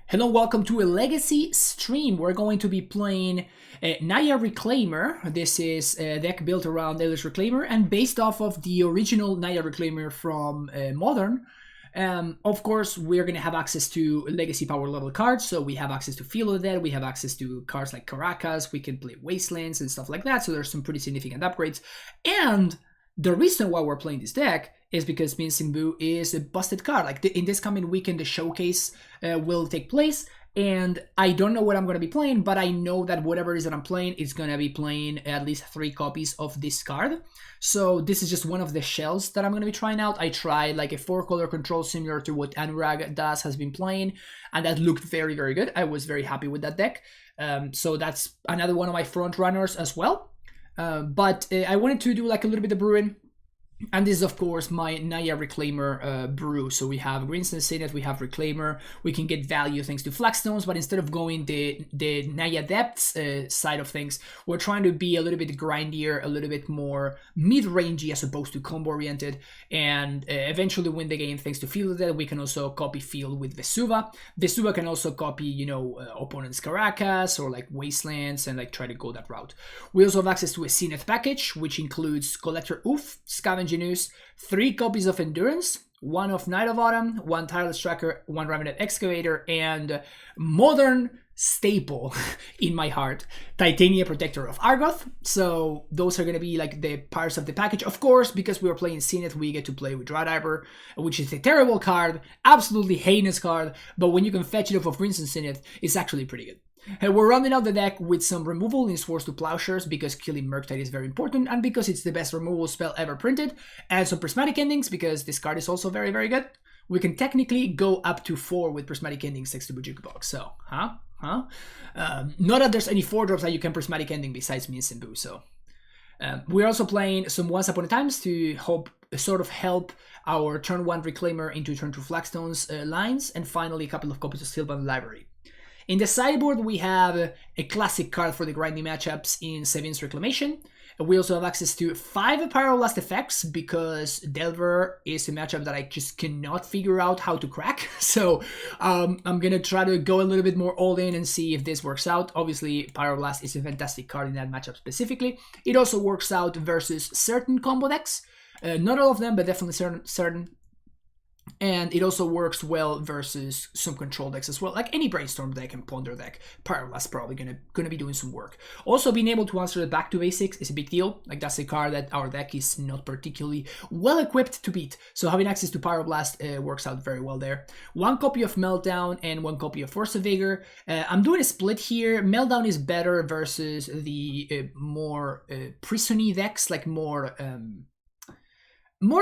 Hello, welcome to a Legacy stream. We're going to be playing Naya Reclaimer. This is a deck built around Eldritch Reclaimer and based off of the original Naya Reclaimer from Modern. Of course, we're going to have access to Legacy power level cards, so we have access to Feel of the Dead, we have access to cards like Caracas, we can play Wastelands and stuff like that, so there's some pretty significant upgrades. And the reason why we're playing this deck is because Min Simbu is a busted card. Like in this coming weekend, the showcase will take place, and I don't know what I'm going to be playing, but I know that whatever it is that I'm playing is going to be playing at least 3 copies of this card. So this is just one of the shells that I'm going to be trying out. I tried like a 4-color control similar to what Anurag Das has been playing, and that looked very, very good. I was very happy with that deck. So that's another one of my front runners as well. But I wanted to do like a little bit of brewing. And this is, of course, my Naya Reclaimer brew. So we have Greenstone in it, we have Reclaimer. We can get value thanks to Flagstones, but instead of going the Naya Depths side of things, we're trying to be a little bit grindier, a little bit more mid-rangey as opposed to combo-oriented, and eventually win the game thanks to Feel of the Dead. We can also copy Field with Vesuva. Vesuva can also copy, opponents' Caracas or like Wastelands and like try to go that route. We also have access to a Zenith package, which includes Collector Oof, Scavenger News, 3 copies of Endurance, 1 of Night of Autumn, 1 Tireless Tracker, 1 Remnant Excavator, and modern staple in my heart, Titania Protector of Argoth. So those are going to be like the parts of the package. Of course, because we are playing Zenith, we get to play with Drawdiver, which is a terrible card, absolutely heinous card, but when you can fetch it off of Greenstone Zenith, it's actually pretty good. And we're rounding out the deck with some removal in Swords to Plowshares because killing Murktide is very important and because it's the best removal spell ever printed, and some Prismatic Endings because this card is also very, very good. We can technically go up to 4 with Prismatic Endings next to Bojuka Box, so, not that there's any 4-drops that you can Prismatic Ending besides Min Simbu, so. We're also playing some Once Upon a Times to help our turn 1 Reclaimer into turn 2 Flagstones lines, and finally a couple of copies of Sylvan Library. In the sideboard, we have a classic card for the grinding matchups in Sevin's Reclamation. We also have access to 5 Pyroblast effects because Delver is a matchup that I just cannot figure out how to crack. So I'm going to try to go a little bit more all in and see if this works out. Obviously, Pyroblast is a fantastic card in that matchup specifically. It also works out versus certain combo decks. Not all of them, but definitely certain. And it also works well versus some control decks as well, like any Brainstorm deck and Ponder deck. Pyroblast probably gonna be doing some work. Also, being able to answer the back to basics is a big deal. Like that's a card that our deck is not particularly well equipped to beat. So having access to Pyroblast works out very well there. 1 copy of Meltdown and 1 copy of Force of Vigor. I'm doing a split here. Meltdown is better versus the more prison-y decks, like more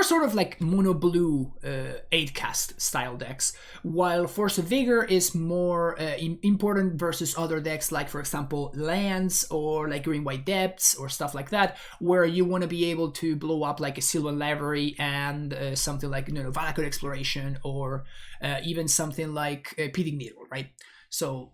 sort of like mono blue 8-cast style decks, while Force of Vigor is more important versus other decks like, for example, lands or like Green-White Depths or stuff like that, where you want to be able to blow up like a Sylvan Library and something like Valakut Exploration or even something like Pithing Needle, right? So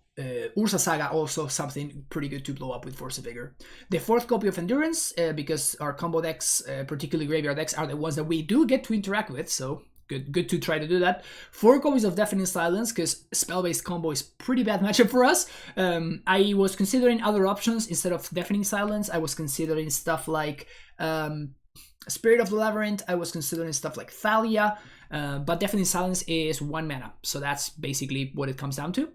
Ursa Saga also something pretty good to blow up with Force of Vigor. The 4th copy of Endurance, because our combo decks, particularly graveyard decks, are the ones that we do get to interact with, so good to try to do that. 4 copies of Deafening Silence, because spell-based combo is pretty bad matchup for us. I was considering other options instead of Deafening Silence. I was considering stuff like Spirit of the Labyrinth. I was considering stuff like Thalia, but Deafening Silence is 1 mana, so that's basically what it comes down to.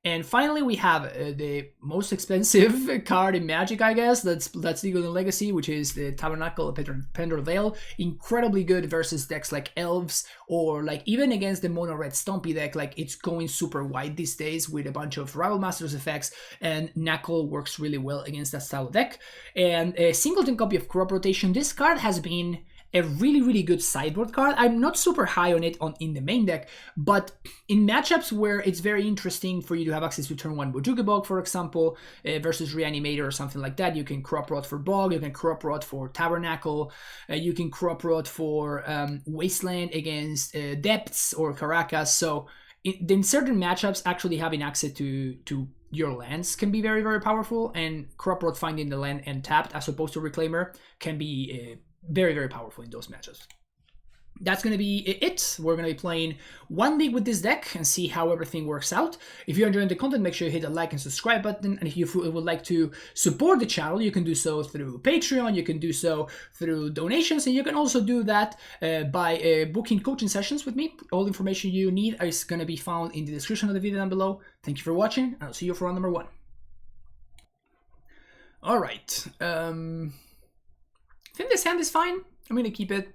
And finally, we have the most expensive card in Magic, I guess, that's legal in Legacy, which is the Tabernacle of Pendor Vale. Incredibly good versus decks like Elves, or like even against the mono red Stompy deck. Like it's going super wide these days with a bunch of Rival Masters effects, and Knuckle works really well against that style of deck. And a singleton copy of Crop Rotation. This card has been a really, really good sideboard card. I'm not super high on it in the main deck, but in matchups where it's very interesting for you to have access to turn 1 Bojuka Bog, for example, versus Reanimator or something like that, you can Crop Rot for Bog, you can Crop Rot for Tabernacle, you can Crop Rot for Wasteland against Depths or Caracas. So in certain matchups, actually having access to your lands can be very, very powerful, and Crop Rot finding the land and tapped as opposed to Reclaimer can be very, very powerful in those matchups. that's going to be it. We're going to be playing one league with this deck and see how everything works out. If you're enjoying the content, make sure you hit the like and subscribe button. And if you would like to support the channel, you can do so through Patreon, you can do so through donations, and you can also do that by booking coaching sessions with me. All the information you need is going to be found in the description of the video down below. Thank you for watching, and I'll see you for round number 1. All right. I think this hand is fine. I'm going to keep it.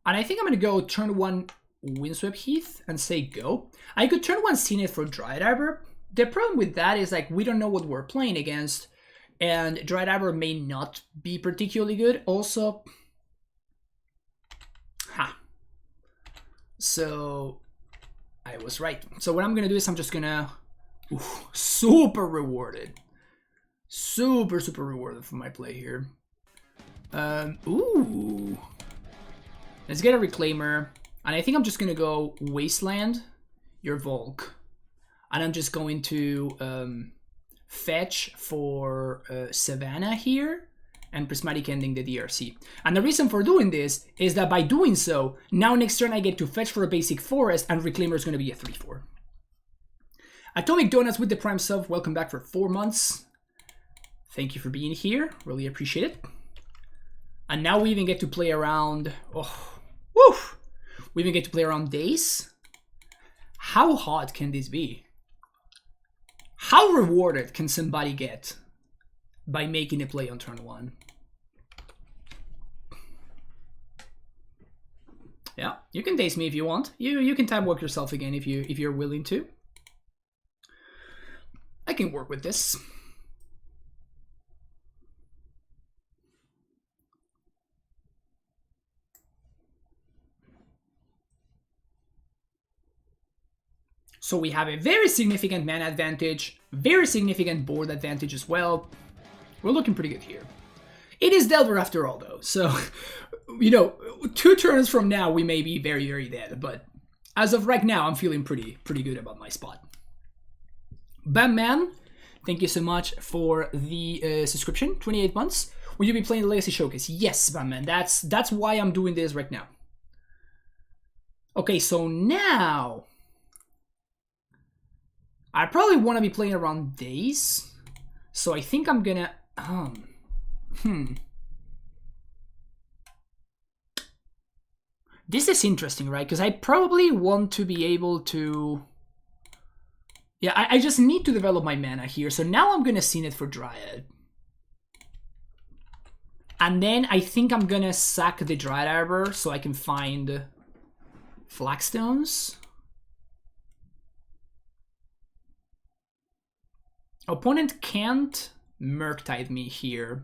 And I think I'm going to go turn 1 Windswept Heath and say go. I could turn 1 Zenith for Dryad Arbor. The problem with that is like we don't know what we're playing against. And Dryad Arbor may not be particularly good. Also, so I was right. So what I'm going to do is I'm just going to... super rewarded. Super rewarded for my play here. Ooh. Let's get a Reclaimer. And I think I'm just going to go Wasteland, your Volk. And I'm just going to fetch for Savannah here and Prismatic Ending the DRC. And the reason for doing this is that by doing so, now next turn I get to fetch for a basic forest and Reclaimer is going to be a 3/4. Atomic Donuts with the Prime Sub, welcome back for 4 months. Thank you for being here, really appreciate it. And now we even get to play around, we even get to play around days. How hot can this be? How rewarded can somebody get by making a play on turn 1? Yeah, you can daze me if you want. You can time walk yourself again if you're willing to. I can work with this. So we have a very significant mana advantage, very significant board advantage as well. We're looking pretty good here. It is Delver after all, though. So, you know, 2 turns from now, we may be very dead. But as of right now, I'm feeling pretty good about my spot. Bam Man, thank you so much for the subscription, 28 months. Will you be playing the Legacy Showcase? Yes, Bam Man, that's why I'm doing this right now. Okay, so now... I probably want to be playing around days. So I think I'm gonna... This is interesting, right? Because I probably want to be able to... Yeah, I just need to develop my mana here. So now I'm gonna Zenith for Dryad. And then I think I'm gonna sack the Dryad Arbor so I can find Flagstones. Opponent can't Murktide me here.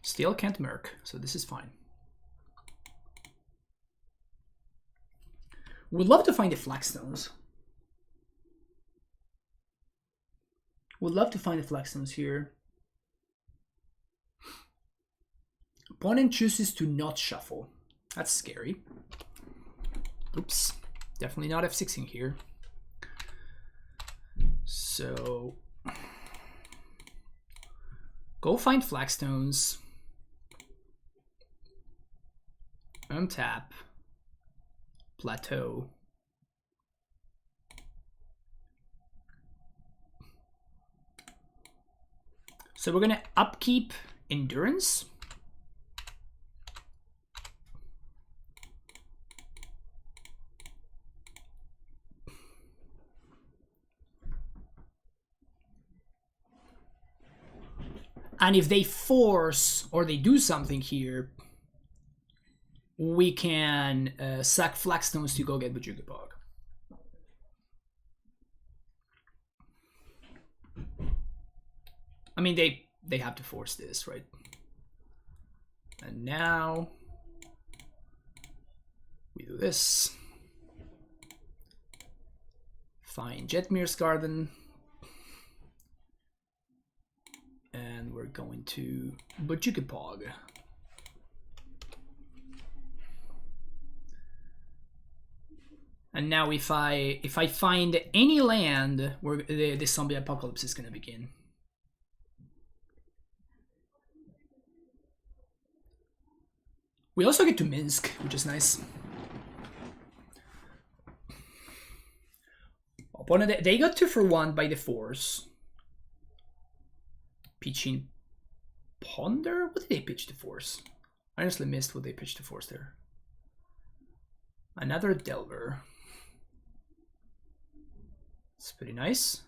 Still can't Murk, so this is fine. Would love to find the Flagstones. Would love to find the Flagstones here. Opponent chooses to not shuffle. That's scary. Oops, definitely not F6ing here. So go find Flagstones. Untap. Plateau. So we're gonna upkeep Endurance. And if they force or they do something here, we can sack Flagstones to go get Bajukapog. I mean, they have to force this, right? And now we do this. Find Jetmir's Garden. And we're going to Bajukapog. And now if I find any land, where the zombie apocalypse is going to begin. We also get to Minsk, which is nice. Opponent, they got 2 for 1 by the force. Pitching Ponder? What did they pitch to force? I honestly missed what they pitched to force there. Another Delver. It's pretty nice.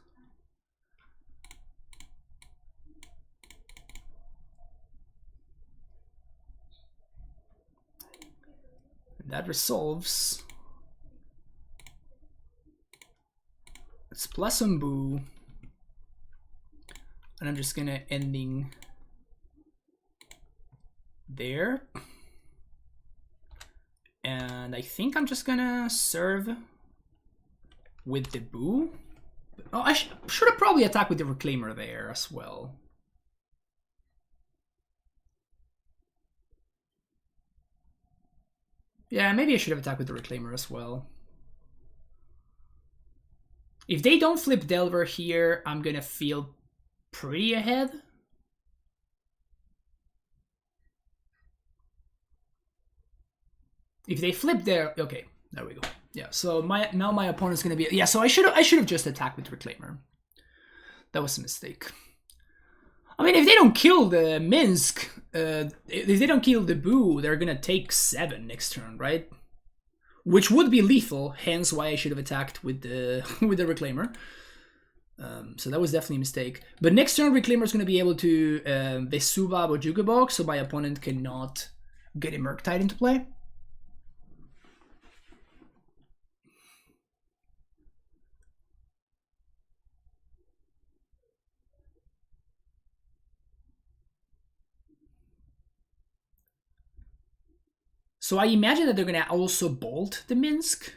And that resolves. It's plus on Boo. And I'm just gonna ending there. And I think I'm just gonna serve with the Boo. Oh, I should have probably attacked with the Reclaimer there as well. Yeah, maybe I should have attacked with the Reclaimer as well. If they don't flip Delver here, I'm gonna feel pretty ahead. If they flip there, okay, there we go. Yeah, so now my opponent's gonna be, yeah. So I should have just attacked with Reclaimer. That was a mistake. I mean, if they don't kill the Minsk, if they don't kill the Boo, they're gonna take 7 next turn, right? Which would be lethal. Hence why I should have attacked with the with the Reclaimer. So that was definitely a mistake. But next turn, Reclaimer is gonna be able to Vesubab or Jukabog, so my opponent cannot get a Murktide into play. So I imagine that they're gonna also bolt the Minsk.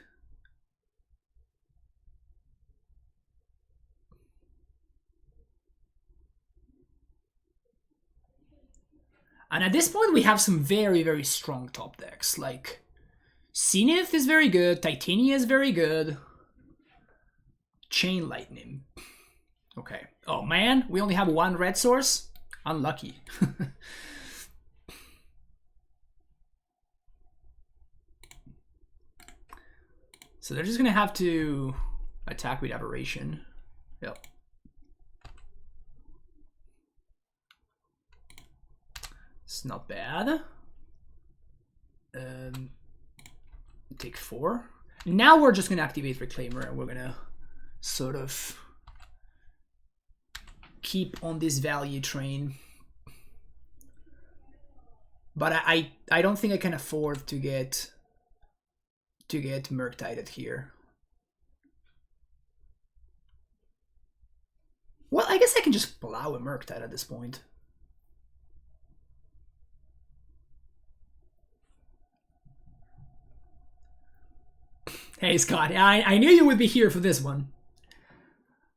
And at this point we have some very, very strong top decks. Like Zenith is very good, Titania is very good. Chain Lightning. Okay. Oh man, we only have 1 red source? Unlucky. So they're just gonna have to attack with Aberration. Yep. It's not bad. Take 4. Now we're just gonna activate Reclaimer and we're gonna sort of keep on this value train. But I don't think I can afford to get Murktided here. Well, I guess I can just plow a Murktide at this point. Hey Scott, I knew you would be here for this one.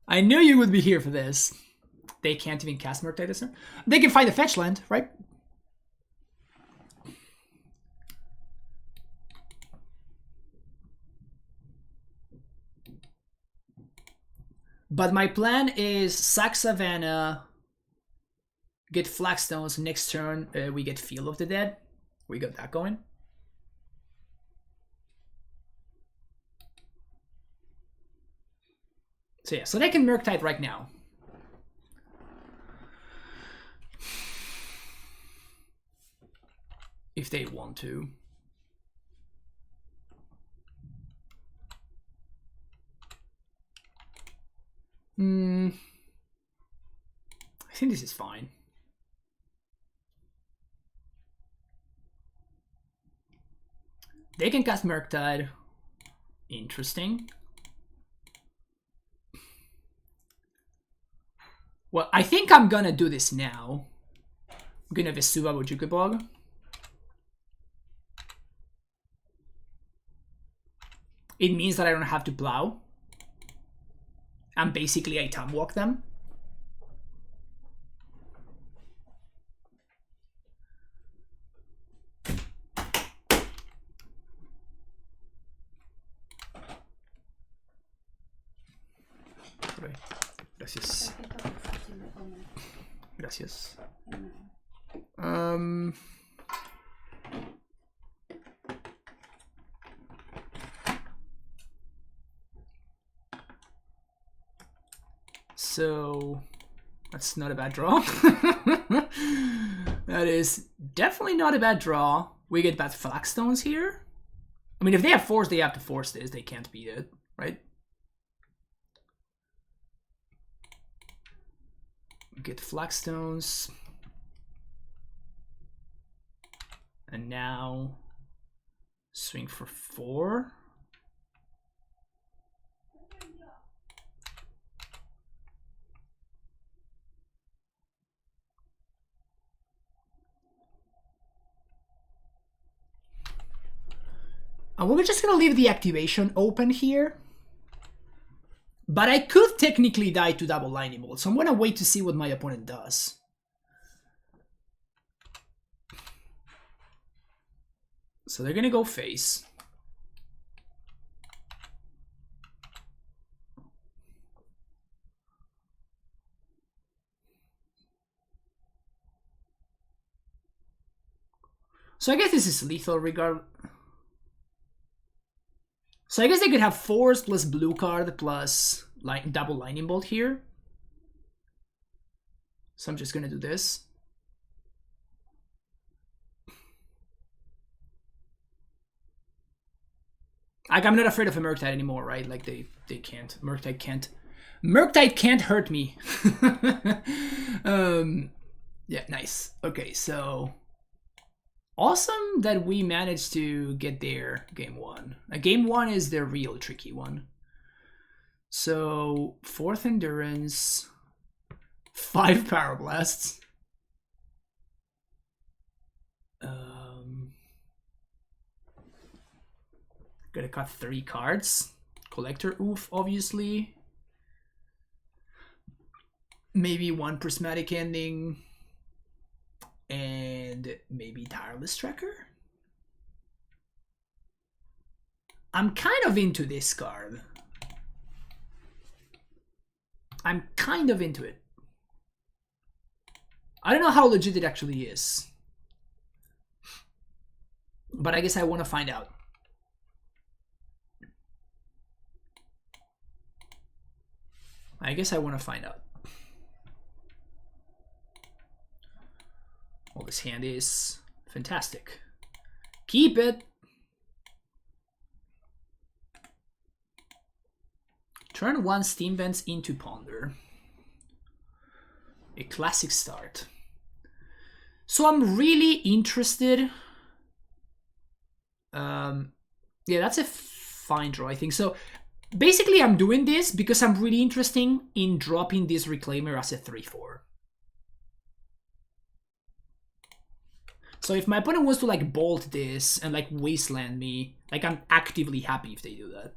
I knew you would be here for this. They can't even cast Murktide this turn. They can find a fetch land, right? But my plan is sack Savannah, get Flagstones. Next turn we get Field of the Dead. We got that going. So yeah, so they can Murktide right now. If they want to. I think this is fine. They can cast Murktide. Interesting. Well, I think I'm gonna do this now. I'm gonna Vesubab or Jukabog. It means that I don't have to plow. And basically I time walk them. Gracias. Gracias. So that's not a bad draw. That is definitely not a bad draw. We get bad flagstones here. I mean, if they have force, they have to force this. They can't beat it, right? Get flagstones. And now swing for 4. And we're just gonna leave the activation open here. But I could technically die to double lightning bolt, so I'm gonna wait to see what my opponent does. So they're gonna go face. So I guess this is lethal regard. So I guess they could have force plus blue card plus double lightning bolt here. So I'm just gonna do this. Like, I'm not afraid of a Murktide anymore, right? Like, they can't. Murktide can't. Murktide can't hurt me. Yeah, nice. Okay, so awesome that we managed to get there game 1. Game 1 is the real tricky one. So 4th endurance, 5 Parablasts. Gonna cut 3 cards. Collector Oof, obviously. Maybe 1 Prismatic Ending. And maybe Tireless Tracker. I'm kind of into this card. I'm kind of into it. I don't know how legit it actually is. But I guess I want to find out. I guess I want to find out. Well, this hand is fantastic. Keep it. Turn 1 Steam Vents into Ponder. A classic start. So I'm really interested. Yeah, that's a fine draw, I think. So basically, I'm doing this because I'm really interested in dropping this Reclaimer as a 3/4. So if my opponent wants to like bolt this and like wasteland me, like I'm actively happy if they do that.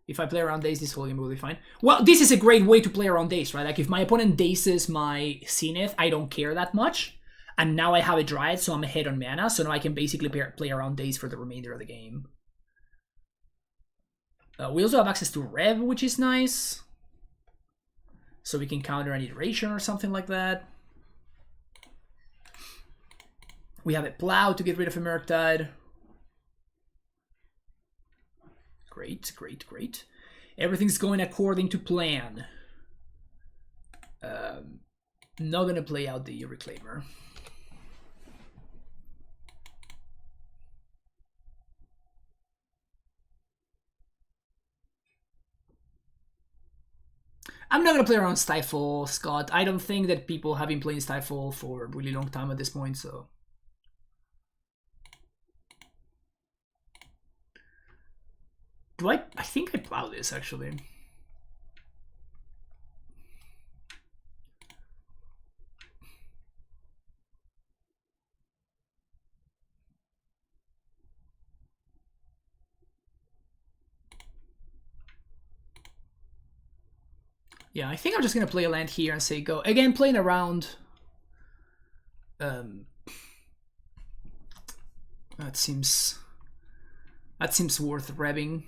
If I play around Daze, this whole game will be fine. Well, this is a great way to play around Daze, right? Like if my opponent Dazes my Zenith, I don't care that much. And now I have a Dryad, so I'm ahead on mana, so now I can basically play around Daze for the remainder of the game. We also have access to Rev, which is nice. So we can counter an iteration or something like that. We have a Plow to get rid of a Murktide. Great, great, great. Everything's going according to plan. Not gonna play out the Reclaimer. I'm not gonna play around Stifle, Scott. I don't think that people have been playing Stifle for a really long time at this point, so. I think I plow this actually. Yeah, I think I'm just gonna play a land here and say go. Again, playing around. That seems worth revving.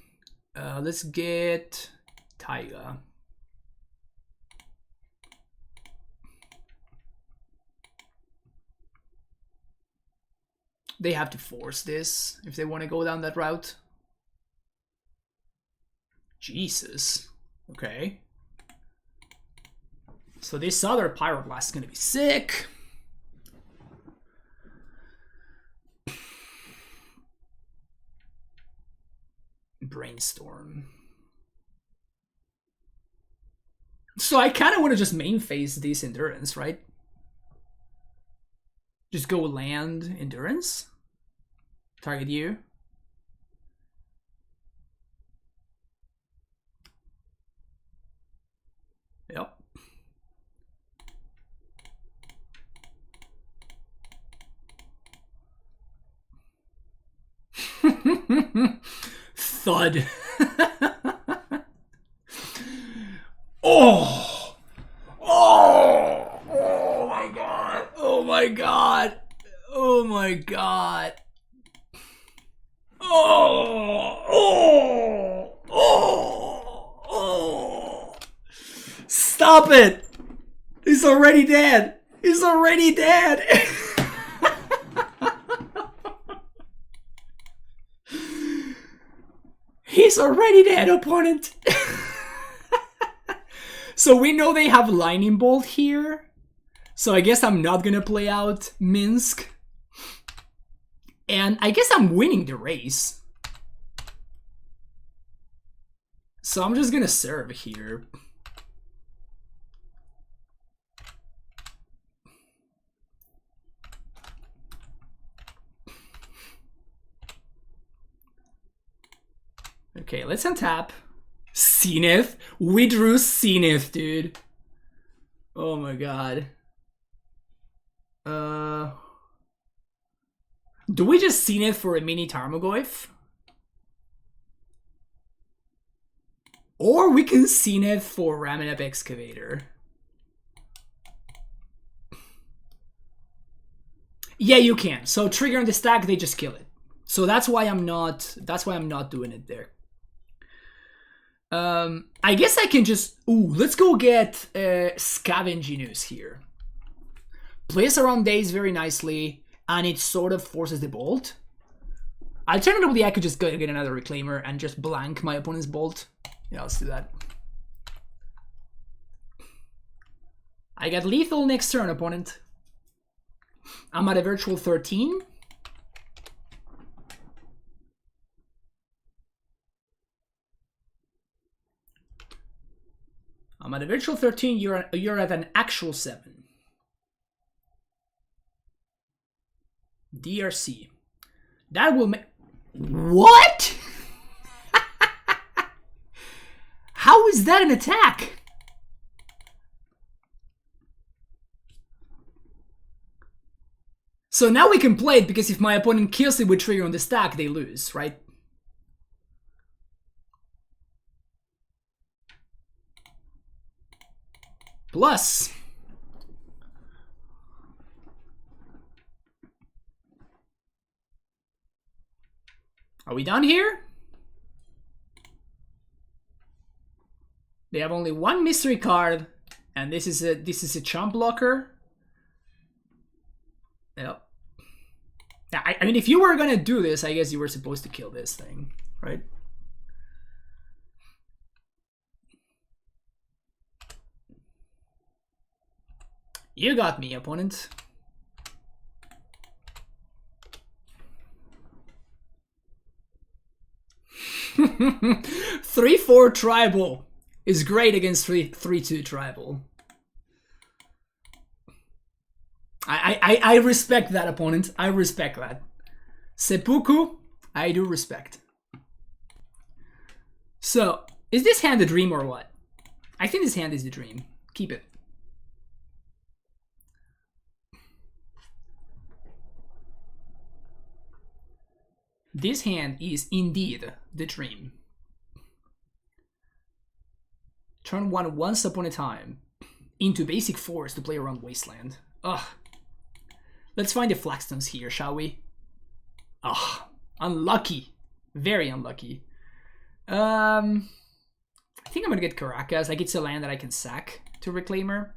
Let's get Taiga. They have to force this if they want to go down that route. Jesus. Okay. So this other Pyroblast is gonna be sick. Brainstorm. So I kind of want to just main phase this Endurance, right? Just go land Endurance. Target you. Yep. Thud. Oh! Oh! Oh my god! Oh my god! Oh my god! Oh! Oh! Oh! Oh! Stop it! He's already dead! He's already dead! He's already dead, opponent! So we know they have Lightning Bolt here. So I guess I'm not gonna play out Minsk. And I guess I'm winning the race. So I'm just gonna serve here. Okay, let's untap. Zenith? We drew Zenith, dude. Oh my god. Do we just Zenith for a mini Tarmogoyf? Or we can Zenith for Raminap Excavator. Yeah, you can. So trigger on the stack, they just kill it. So that's why I'm not doing it there. I guess I can just... Ooh, let's go get Scavenginus here. Plays around days very nicely, and it sort of forces the bolt. Alternatively, I could just go get another Reclaimer and just blank my opponent's bolt. Yeah, let's do that. I got lethal next turn, opponent. I'm at a virtual 13. I'm at a virtual 13, you're at an actual 7. DRC. That will make... What? How is that an attack? So now we can play it, because if my opponent kills it with trigger on the stack, they lose, right? Plus... Are we done here? They have only one mystery card, and this is a chump blocker. Yep. I mean, if you were gonna do this, I guess you were supposed to kill this thing, right? You got me, opponent. Three 3-4 tribal is great against 3-2 tribal. I respect that, opponent. I respect that. Seppuku, I do respect. So, is this hand a dream or what? I think this hand is the dream. Keep it. This hand is indeed the dream. Turn 1 once upon a time into basic force to play around Wasteland. Ugh. Let's find the Flagstones here, shall we? Ugh. Unlucky. Very unlucky. I think I'm gonna get Caracas. Like, it's a land that I can sack to Reclaimer.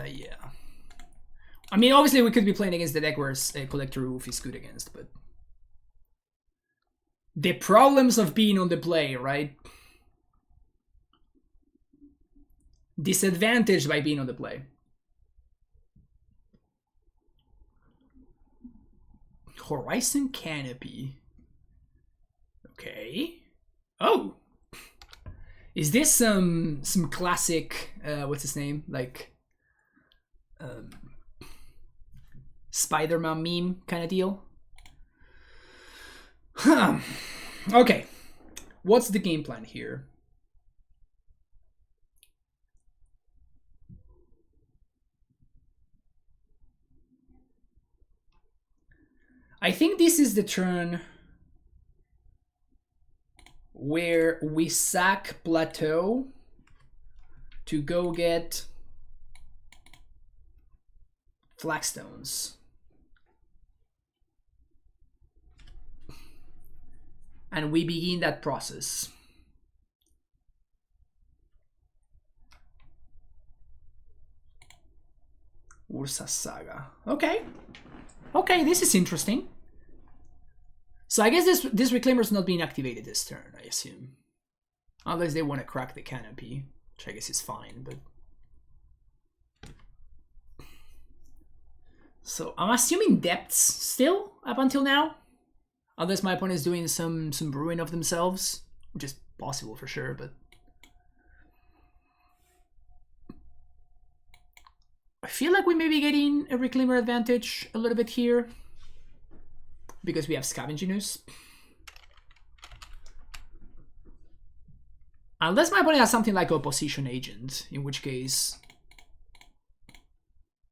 Yeah. I mean, obviously we could be playing against the deck where Collector Roof is good against, but the problems of being on the play, right? Disadvantaged by being on the play. Horizon Canopy. Okay. Oh. Is this some classic what's his name? Like Spider-Man meme kind of deal? Huh. Okay. What's the game plan here? I think this is the turn where we sack Plateau to go get Flagstones. And we begin that process. Ursa Saga. Okay. Okay, this is interesting. So I guess this Reclaimer's not being activated this turn, I assume. Unless they want to crack the Canopy, which I guess is fine, but... So I'm assuming depths still up until now. Unless my opponent is doing some brewing of themselves, which is possible for sure, but... I feel like we may be getting a Reclaimer advantage a little bit here. Because we have Scavenginus. Unless my opponent has something like Opposition Agent, in which case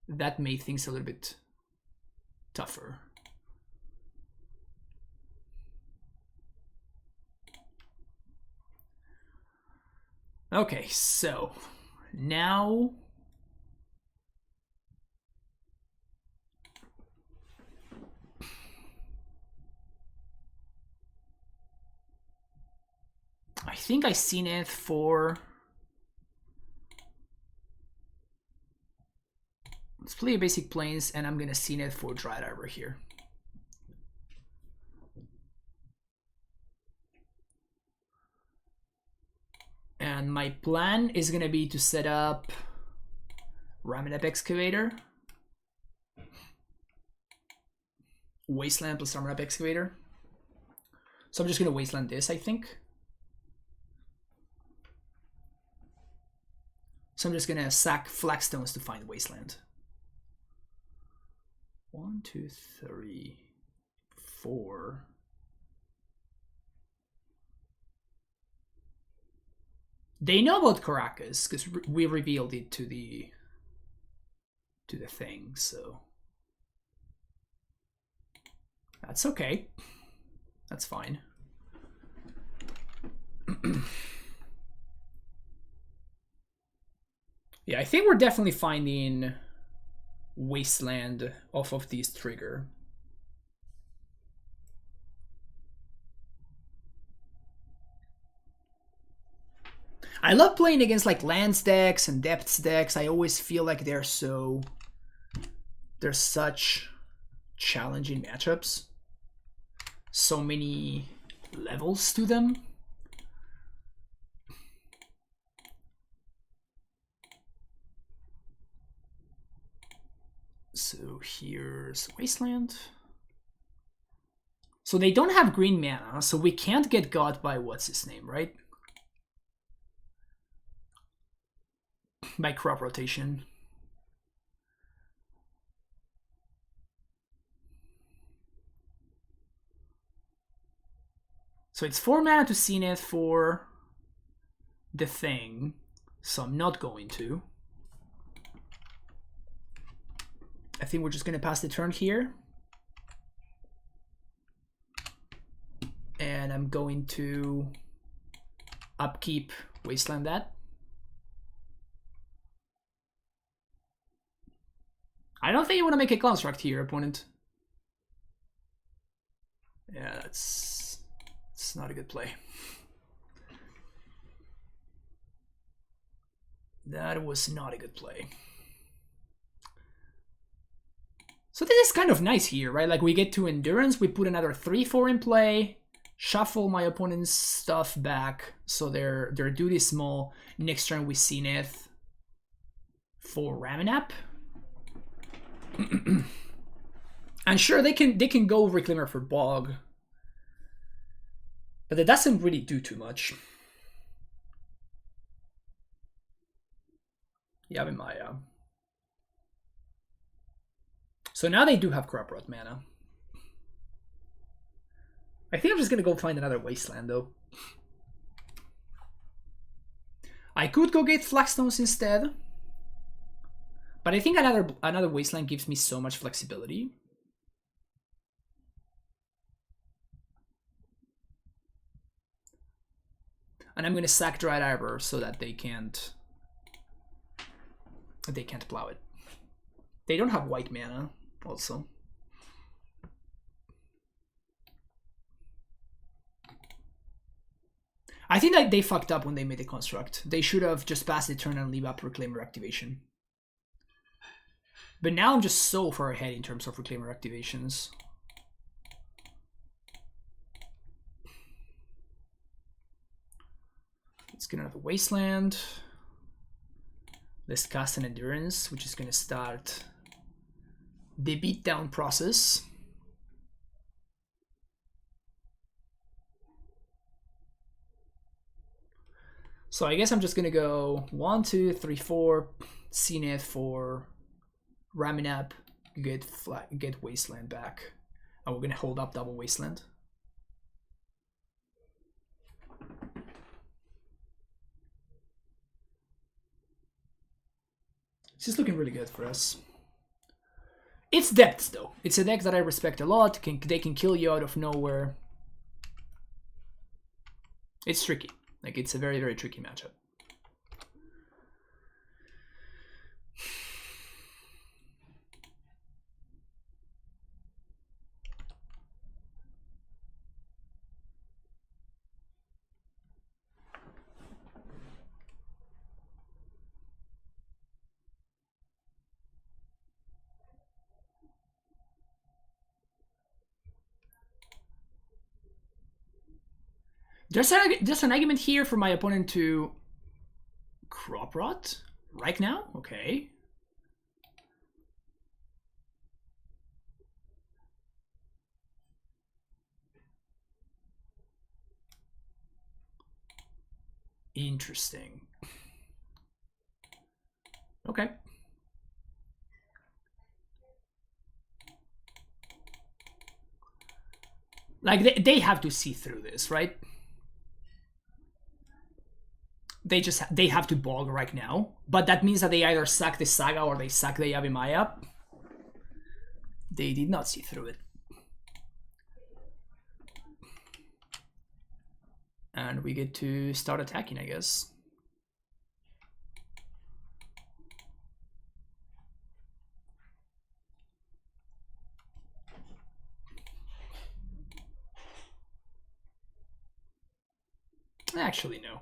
that made things a little bit tougher. Okay, so now I think I seen it for... Let's play a basic plains, and I'm gonna see it for Dry Diver here. And my plan is gonna be to set up Raminap Excavator, Wasteland plus Raminap Excavator. So I'm just gonna Wasteland this, I think. So I'm just gonna sack Flagstones to find Wasteland. 1, 2, 3, 4. They know about Caracas because we revealed it to the thing, so that's okay. That's fine. Yeah, I think we're definitely finding Wasteland off of this trigger. I love playing against like lands decks and depths decks. I always feel like they're such challenging matchups. So many levels to them. So here's Wasteland. So they don't have green mana, so we can't get got by what's his name, right? By crop rotation. So it's 4 mana to Zenith for the thing, so I'm not going to. I think we're just going to pass the turn here. And I'm going to upkeep Wasteland that. I don't think you want to make a construct here, opponent. Yeah, it's not a good play. That was not a good play. So this is kind of nice here, right? Like we get to endurance, we put another 3-4 in play, shuffle my opponent's stuff back, so their duty is small. Next turn we Zenith for Raminap. And sure, they can go Reclaimer for Bog, but it doesn't really do too much. Yavimaya. So now they do have Crop Rot mana. I think I'm just gonna go find another Wasteland though. I could go get Flagstones instead, but I think another Wasteland gives me so much flexibility. And I'm gonna sack Dried Arbor so that they can't plow it. They don't have white mana also. I think that they fucked up when they made the construct. They should have just passed the turn and leave up Reclaimer activation. But now I'm just so far ahead in terms of Reclaimer activations. Let's get another Wasteland. Let's cast an Endurance, which is going to start the beatdown process. So I guess I'm just going to go 1, 2, 3, 4, Zenith for Raminap, get Wasteland back. And we're going to hold up double Wasteland. This is looking really good for us. It's depths though. It's a deck that I respect a lot. They can kill you out of nowhere. It's tricky. Like, it's a very, very tricky matchup. There's an argument here for my opponent to Crop Rot right now. Okay. Interesting. Okay. Like they have to see through this, right? They have to bog right now, but that means that they either sack the Saga or they sack the Yavimaya. They did not see through it. And we get to start attacking, I guess. Actually, no.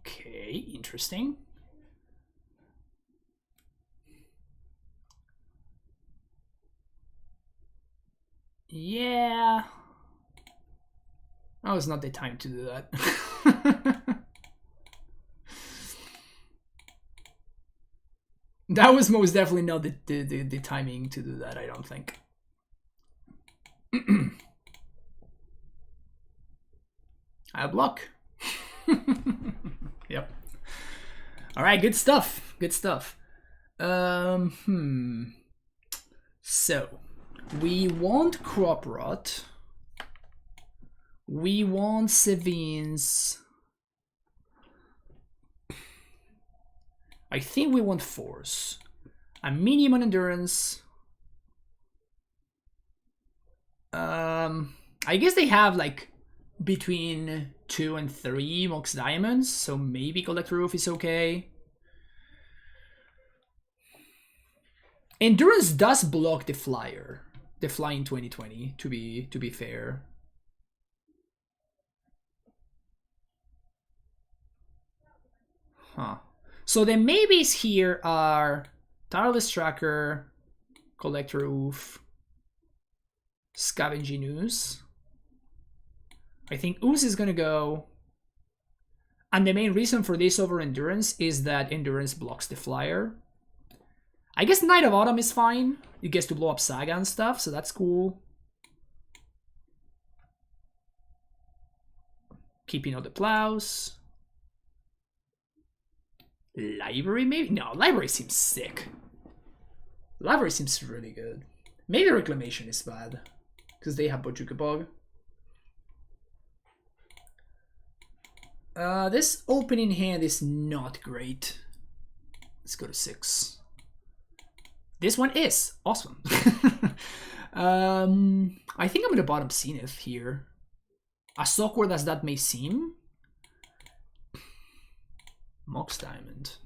Okay, interesting. Yeah. That was not the time to do that. That was most definitely not the timing to do that, I don't think. I block. Yep. All right, good stuff. Good stuff. So we want Crop Rot. We want Sevines. I think we want Force. A minimum endurance. I guess they have like between 2 and 3 Mox Diamonds, so maybe Collector Roof is okay. Endurance does block the Flyer, the Fly in 2020. To be fair, Huh. So the maybes here are Tireless Tracker, Collector Oof, Scavenging Ooze. I think Ooze is gonna go. And the main reason for this over Endurance is that Endurance blocks the flyer. I guess Knight of Autumn is fine. It gets to blow up Saga and stuff, so that's cool. Keeping all the plows. Library, maybe? No, Library seems sick. Library seems really good. Maybe Reclamation is bad, because they have Bojuka Bog. This opening hand is not great. Let's go to 6. This one is awesome. I think I'm gonna bottom Zenith here. As awkward as that may seem. Mox Diamond.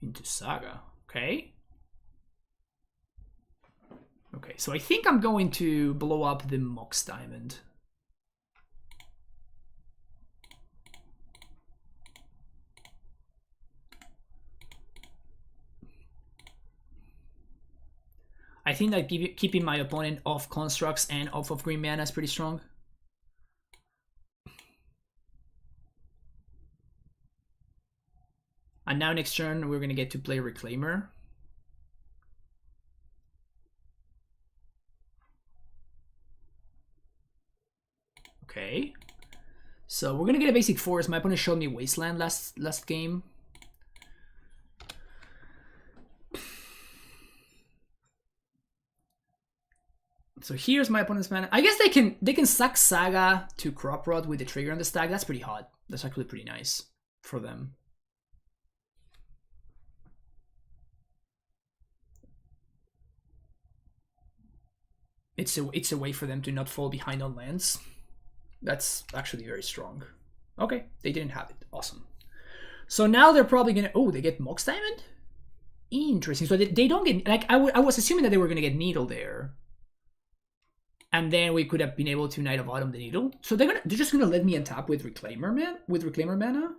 Into Saga. Okay. Okay, so I think I'm going to blow up the Mox Diamond. I think that keeping my opponent off constructs and off of green mana is pretty strong. And now next turn we're gonna get to play Reclaimer. Okay. So we're gonna get a basic forest. My opponent showed me Wasteland last game. So here's my opponent's mana. I guess they can sack Saga to Crop Rot with the trigger on the stack. That's pretty hot. That's actually pretty nice for them. It's a way for them to not fall behind on lands. That's actually very strong. Okay, they didn't have it. Awesome. So now they're probably gonna. Oh, they get Mox Diamond. Interesting. So they don't get like I was assuming that they were gonna get Needle there. And then we could have been able to Knight of Autumn the Needle. So they're just gonna let me untap with Reclaimer mana.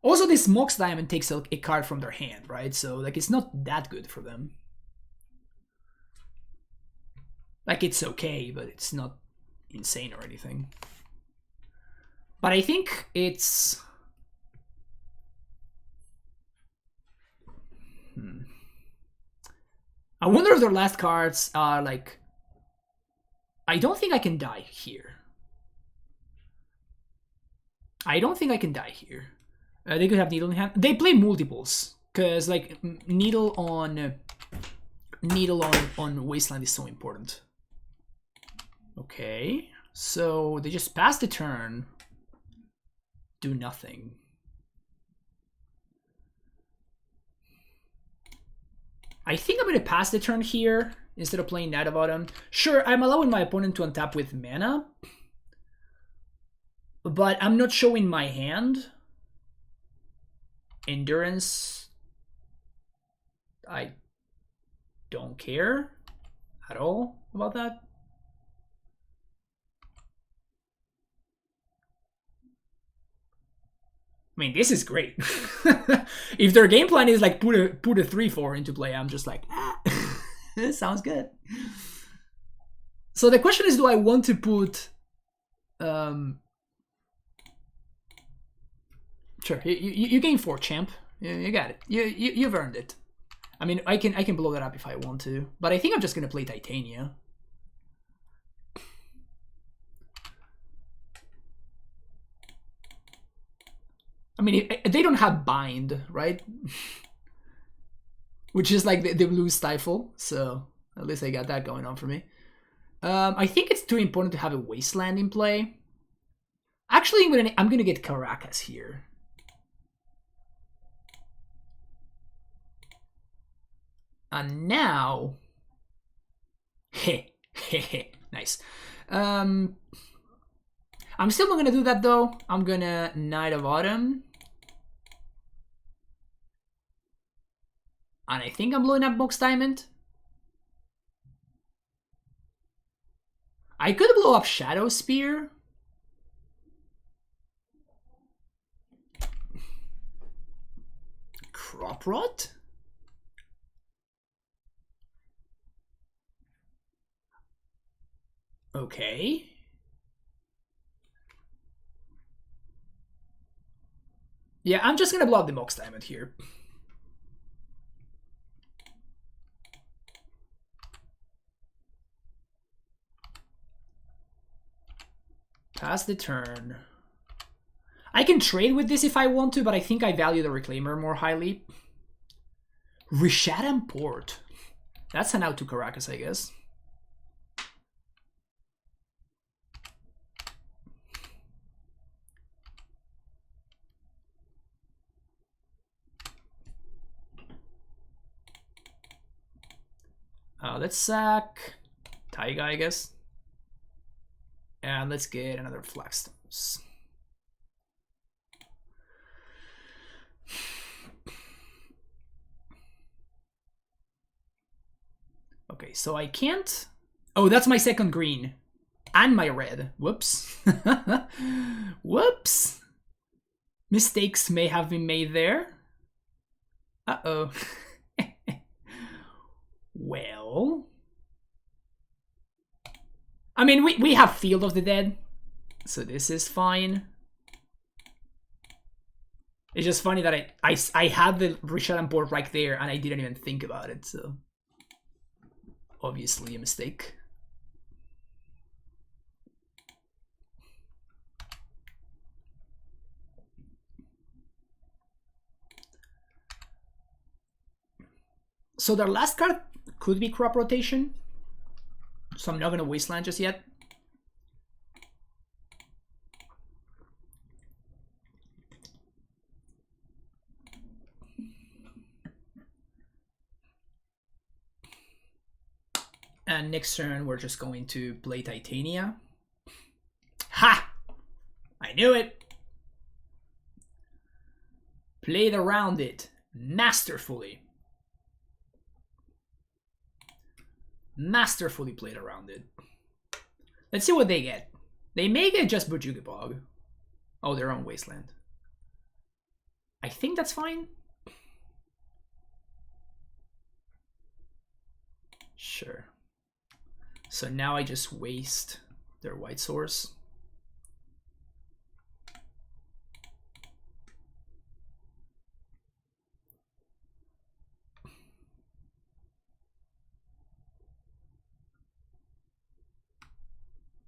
Also, this Mox Diamond takes a card from their hand, right? So like it's not that good for them. Like it's okay, but it's not insane or anything. But I think it's I wonder if their last cards are like... I don't think I can die here. I don't think I can die here. They could have Needle in hand. They play multiples. Because like Needle on Wasteland is so important. Okay. So they just pass the turn. Do nothing. I think I'm going to pass the turn here instead of playing Knight of Autumn. Sure, I'm allowing my opponent to untap with mana. But I'm not showing my hand. Endurance. I don't care at all about that. I mean, this is great. If their game plan is like put a 3/4 into play, I'm just like, this sounds good. So the question is, do I want to put sure, you gain 4, champ. You got it. You've earned it. I mean, I can blow that up if I want to, but I think I'm just gonna play Titania. I mean, they don't have bind, right? Which is like the blue stifle, so at least I got that going on for me. I think it's too important to have a Wasteland in play. Actually, I'm gonna get Caracas here. And now, nice. I'm still not gonna do that though. I'm gonna Knight of Autumn. And I think I'm blowing up Mox Diamond. I could blow up Shadow Spear. Crop Rot? Okay. Yeah, I'm just gonna blow up the Mox Diamond here. Pass the turn. I can trade with this if I want to, but I think I value the Reclaimer more highly. Rishadan Port. That's an out to Caracas, I guess. Let's sack Taiga, I guess. And let's get another Flagstones. Okay, so I can't... Oh, that's my second green. And my red. Whoops. Whoops. Mistakes may have been made there. Uh-oh. Well... I mean, we have Field of the Dead, so this is fine. It's just funny that I had the Rishadan board right there and I didn't even think about it, so... Obviously a mistake. So their last card could be Crop Rotation. So I'm not going to Wasteland just yet. And next turn, we're just going to play Titania. Ha! I knew it! Played around it masterfully. Masterfully played around it. Let's see what they get. They may get just Bojuka Bog. Oh, their own Wasteland. I think that's fine. Sure. So now I just waste their white source.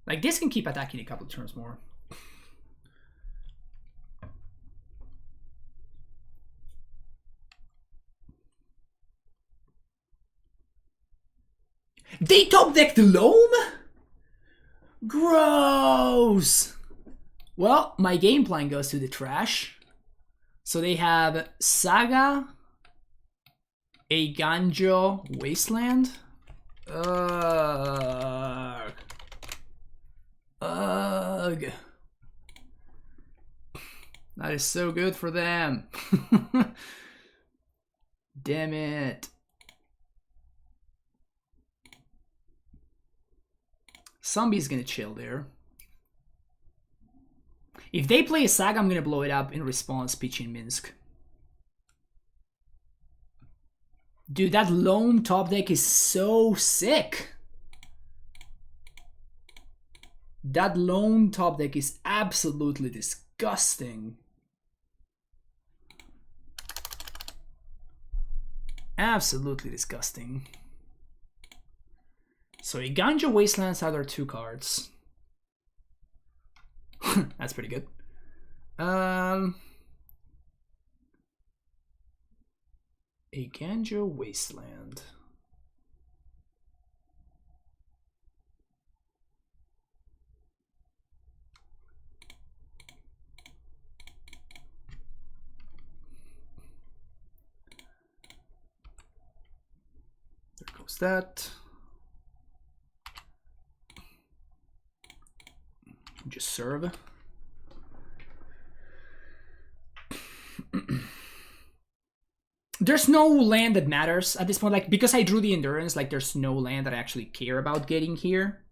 Like, this can keep attacking a couple of turns more. They top deck the Loam? Gross! Well, my game plan goes to the trash. So they have Saga, a Ganjo Wasteland. Ugh. Ugh. That is so good for them. Damn it. Zombie's gonna chill there. If they play a Saga, I'm gonna blow it up in response, pitching Minsk. Dude, that Loam top deck is so sick. That Loam top deck is absolutely disgusting. Absolutely disgusting. So a Ganja Wastelands are their two cards. That's pretty good. A Ganja Wasteland. There goes that. Just serve. There's no land that matters at this point. Like, because I drew the Endurance, like, there's no land that I actually care about getting here.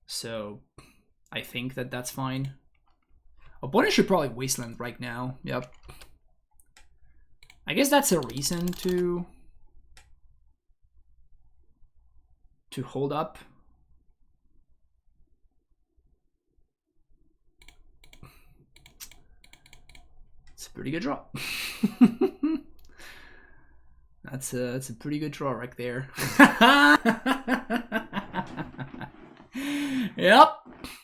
So I think that that's fine. Opponent should probably Wasteland right now. Yep. I guess that's a reason to hold up. It's a pretty good draw. That's a pretty good draw right there. Yep,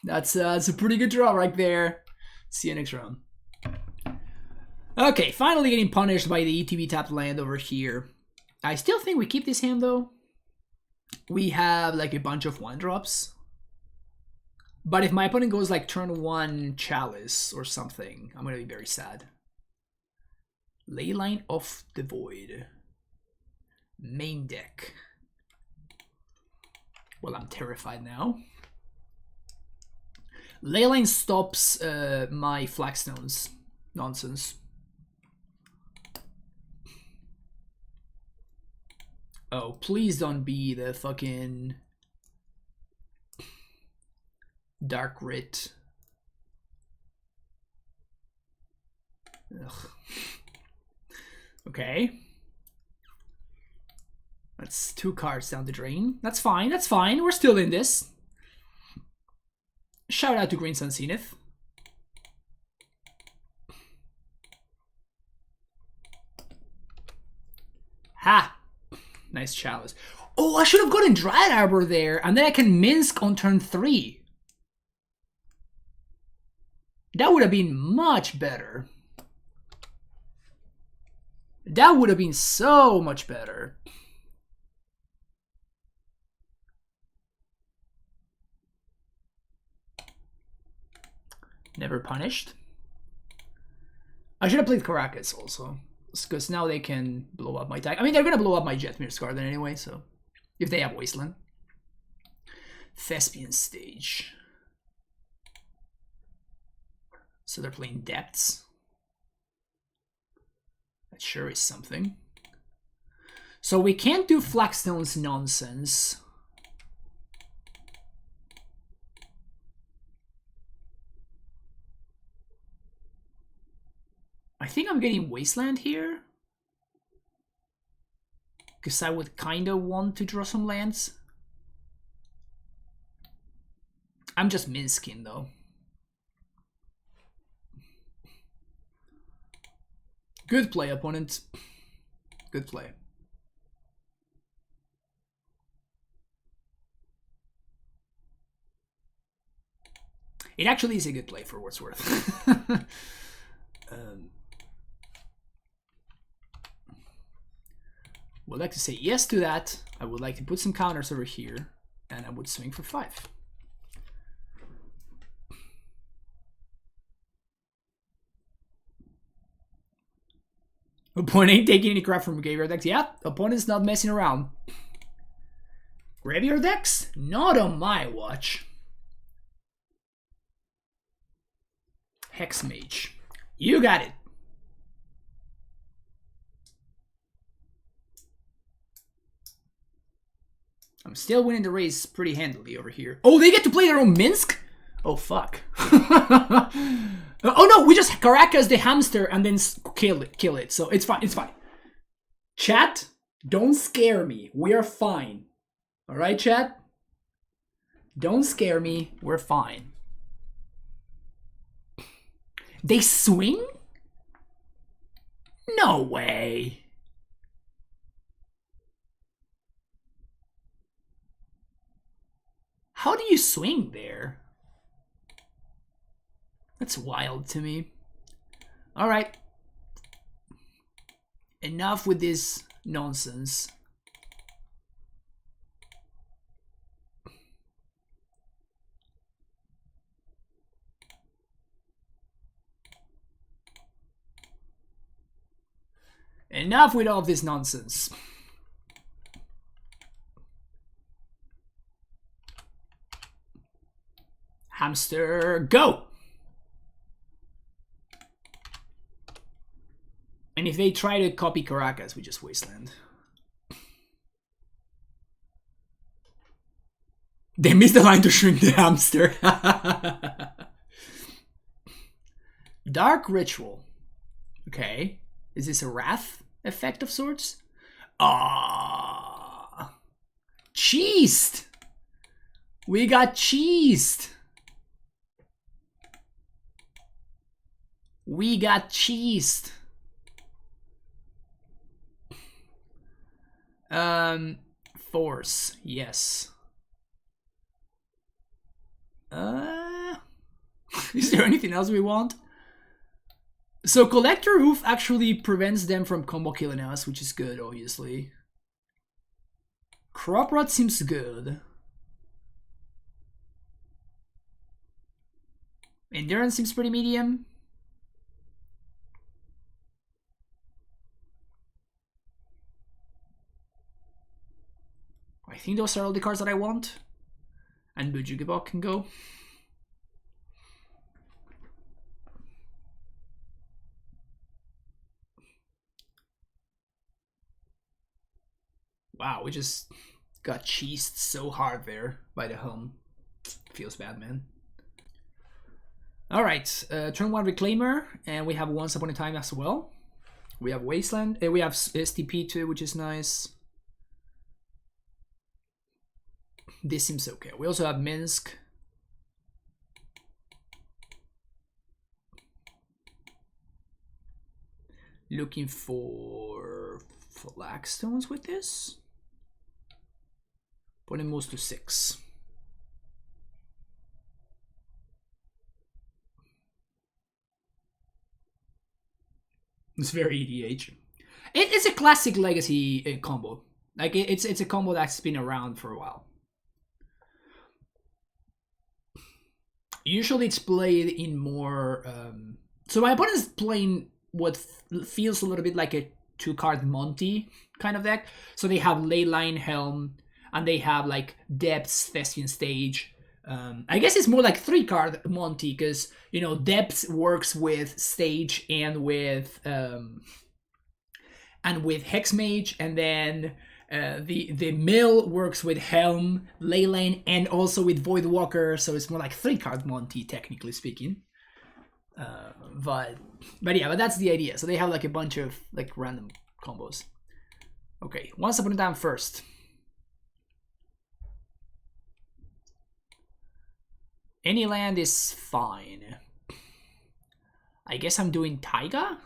that's a pretty good draw right there. See you next round. Okay, finally getting punished by the ETB tapped land over here. I still think we keep this hand though. We have like a bunch of 1-drops. But if my opponent goes like turn 1 Chalice or something, I'm gonna be very sad. Leyline of the Void. Main deck. Well, I'm terrified now. Leyline stops my Flagstones nonsense. Oh, please don't be the fucking Dark Writ. Ugh. Okay. That's 2 cards down the drain. That's fine, that's fine. We're still in this. Shout out to Green Sun Zenith. Ha! Nice Chalice. Oh, I should have gotten Dryad Arbor there, and then I can Minsk on turn 3. That would have been much better. That would have been so much better. Never punished. I should have played Caracas also, because now they can blow up my deck. I mean, they're going to blow up my Jetmir's Garden anyway, so if they have Wasteland. Thespian Stage. So they're playing Depths. That sure is something. So we can't do Flagstone's nonsense. I think I'm getting Wasteland here. Because I would kind of want to draw some lands. I'm just Minskin though. Good play, opponent. Good play. It actually is a good play for what's worth. Would like to say yes to that. I would like to put some counters over here, and I would swing for 5. Opponent ain't taking any crap from graveyard decks. Yeah, opponent's not messing around. Graveyard decks? Not on my watch. Hex Mage. You got it. I'm still winning the race pretty handily over here. Oh, they get to play their own Minsk? Oh, fuck. Oh, no, we just Caracas the hamster and then kill it. So it's fine, it's fine. Chat, don't scare me. We are fine. All right, chat? Don't scare me. We're fine. They swing? No way. How do you swing there? That's wild to me. All right. Enough with this nonsense. Enough with all of this nonsense. Hamster, go! And if they try to copy Caracas, we just Wasteland. They missed the line to shrink the hamster. Dark Ritual. Okay. Is this a wrath effect of sorts? Ah, cheesed. We got cheesed. We got cheesed. Force, yes. Is there anything else we want? So Collector Hoof actually prevents them from combo killing us, which is good, obviously. Crop Rot seems good. Endurance seems pretty medium. I think those are all the cards that I want. And Bujugibok can go. Wow, we just got cheesed so hard there by the Helm. Feels bad, man. Alright, turn 1 Reclaimer, and we have Once Upon a Time as well. We have Wasteland, we have STP too, which is nice. This seems okay. We also have Minsk. Looking for Flagstones with this. Put him most to 6. It's very EDH. It's a classic Legacy combo. Like it's a combo that's been around for a while. Usually it's played in more... so my opponent is playing what feels a little bit like a 2-card Monty kind of deck. So they have Leyline, Helm, and they have like Depths, Thespian Stage. I guess it's more like 3-card Monty because, you know, Depths works with Stage and with Hexmage, and then the Mill works with Helm, Leyline, and also with Voidwalker, so it's more like 3-card Monty, technically speaking. But yeah, but that's the idea. So they have like a bunch of like random combos. Okay, Once Upon a Time first. Any land is fine. I guess I'm doing Taiga?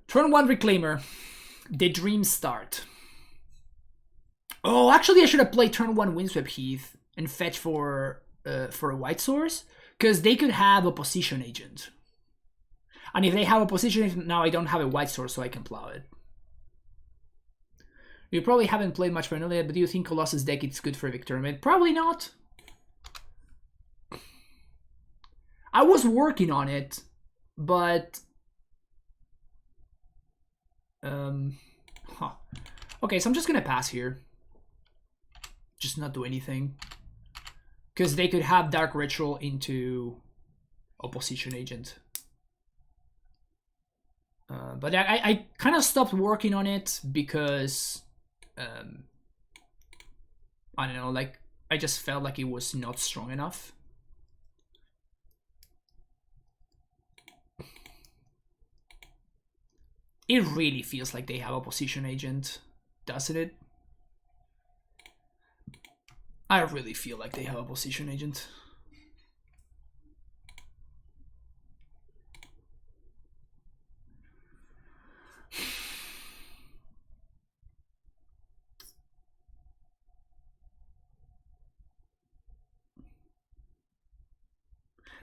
Turn 1 Reclaimer. The Dream Start. Oh, actually I should have played turn 1 Windswept Heath and fetch for a white source, because they could have a position agent. And if they have a position agent, now I don't have a white source, so I can plow it. You probably haven't played much vanilla yet, but do you think Colossus deck is good for a big tournament? Probably not. I was working on it, but... Okay, so I'm just gonna pass here. Just not do anything. Because they could have Dark Ritual into Opposition Agent. But I kind of stopped working on it because... I don't know, like, I just felt like it was not strong enough. It really feels like they have Opposition Agent, doesn't it? I really feel like they have Opposition Agent.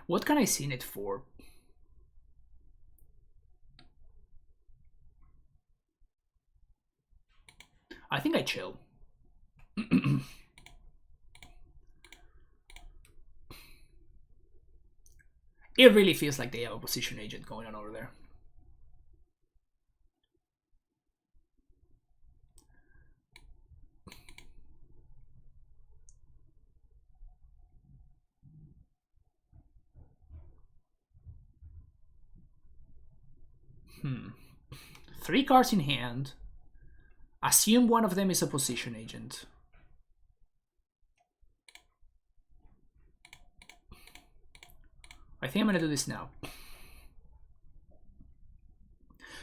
What can I see in it for? I think I chill. It really feels like they have a position agent going on over there. Three cards in hand. Assume one of them is a position agent. I think I'm gonna do this now.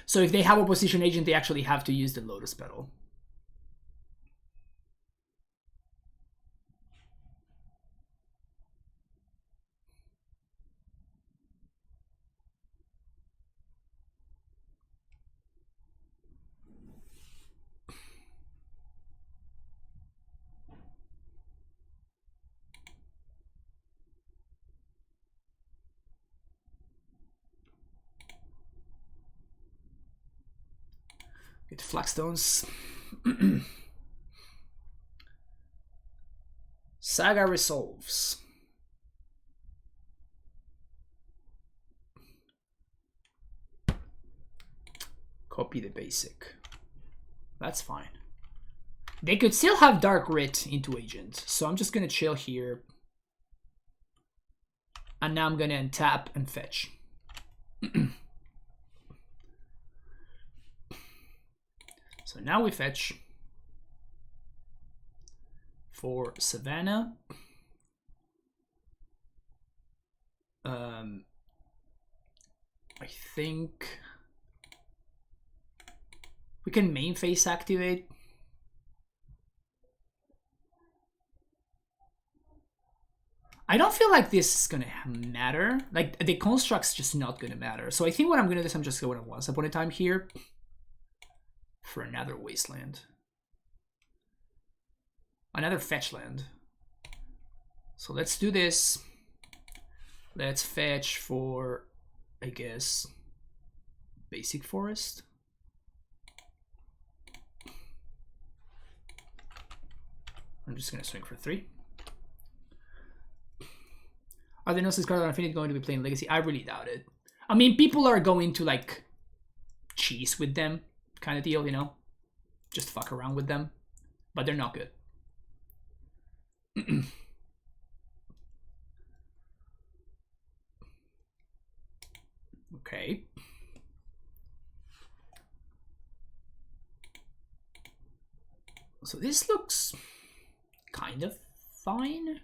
So if they have a position agent, they actually have to use the Lotus Petal. Get Flagstones. Saga resolves. Copy the basic. That's fine. They could still have Dark Writ into agent, so I'm just gonna chill here. And now I'm gonna untap and fetch. So now we fetch for Savannah. I think we can main phase activate. I don't feel like this is gonna matter. Like the construct's just not gonna matter. So I think what I'm gonna do is I'm just going once upon a time here for another wasteland. Another fetch land. So let's do this. Let's fetch for, I guess, basic forest. I'm just gonna swing for 3. Are the Gnosis cards on Infinity going to be playing Legacy? I really doubt it. I mean, people are going to like cheese with them, kind of deal, you know? Just fuck around with them. But they're not good. Okay. So this looks kind of fine.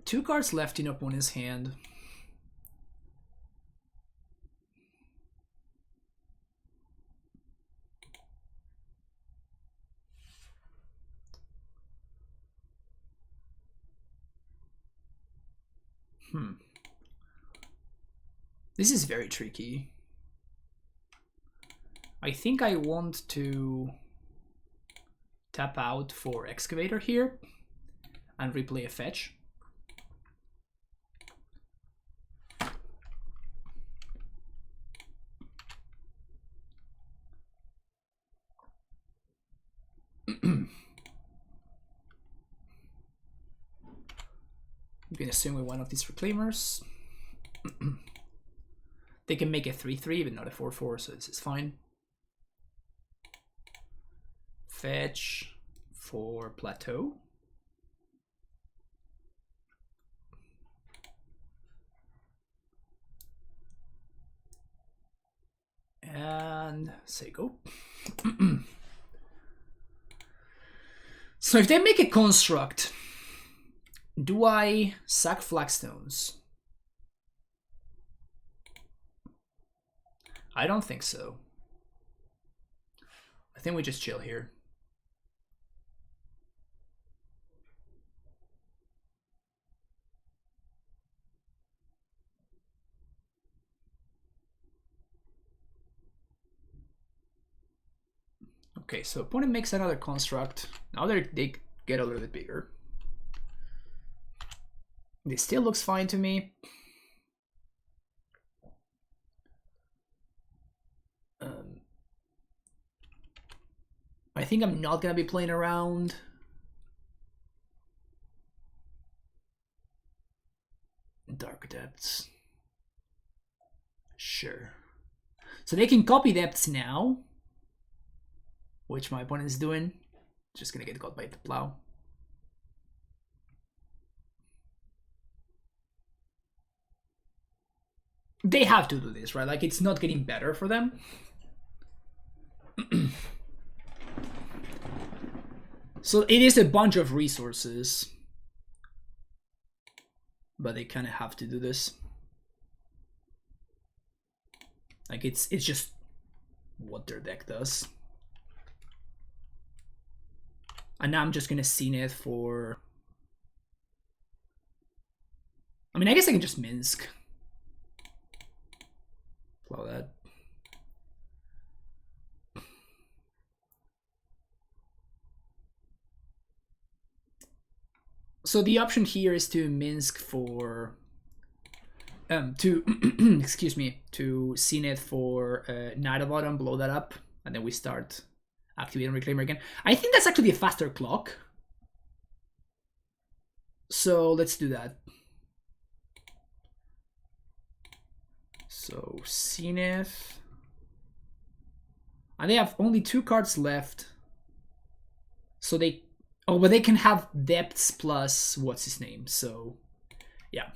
Two cards left in opponent's hand. This is very tricky. I think I want to tap out for Excavator here and replay a fetch. I'm gonna assume with one of these Reclaimers. They can make a 3/3, but not a 4/4, so this is fine. Fetch for Plateau. And say go. So if they make a construct, do I sack Flagstones? I don't think so. I think we just chill here. Okay, so opponent makes another construct. Now they get a little bit bigger. This still looks fine to me. I think I'm not gonna be playing around. Dark Depths. Sure. So they can copy Depths now, which my opponent is doing. Just gonna get caught by the plow. they have to do this, right? Like, it's not getting better for them. So it is a bunch of resources, but they kind of have to do this. Like, it's just what their deck does. And now I'm just gonna Zenith for... I mean, I guess I can just Minsk. Flow that. So the option here is to Minsk for... excuse me, to Zenith for Night of Autumn, blow that up, and then we start activating Reclaimer again. I think that's actually a faster clock. So let's do that. So Zenith. And they have only 2 cards left. So they... Oh, but they can have Depths plus what's his name, so... Yeah.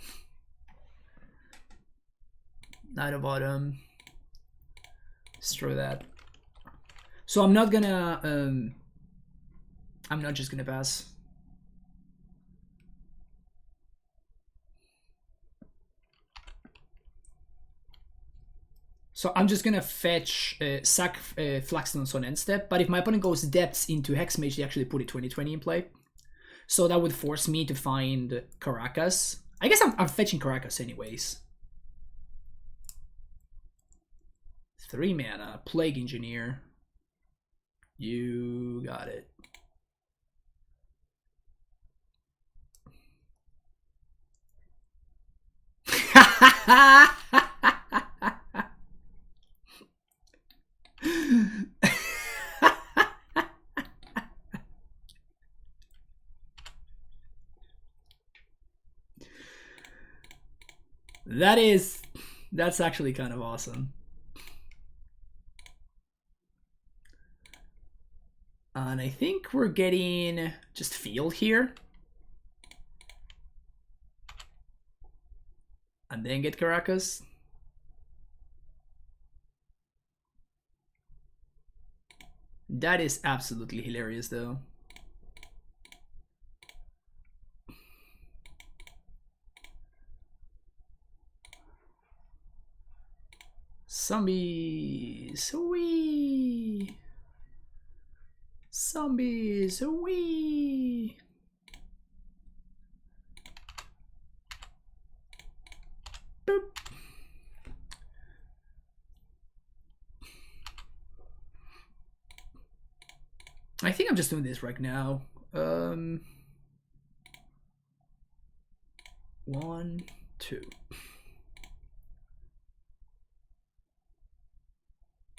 Night of Autumn. Destroy that. So I'm not gonna... I'm not just gonna pass. So I'm just gonna fetch, sack Flaxlands on end step, but if my opponent goes Depths into Hexmage, they actually put a 20/20 in play. So that would force me to find Caracas. I guess I'm fetching Caracas anyways. 3 mana, Plague Engineer. You got it. That's actually kind of awesome. And I think we're getting just field here. And then get Caracas. That is absolutely hilarious though. Zombies, wee! Zombies, wee! Boop. I think I'm just doing this right now. 1, 2.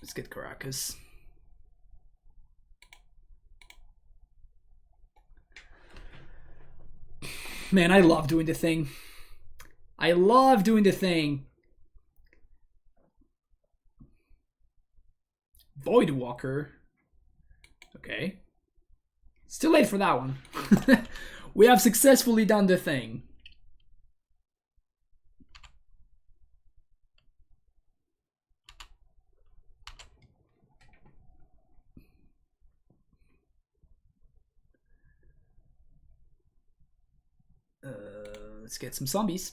Let's get Caracas. Man, I love doing the thing. I love doing the thing. Voidwalker. Okay. Still late for that one. We have successfully done the thing. Let's get some zombies.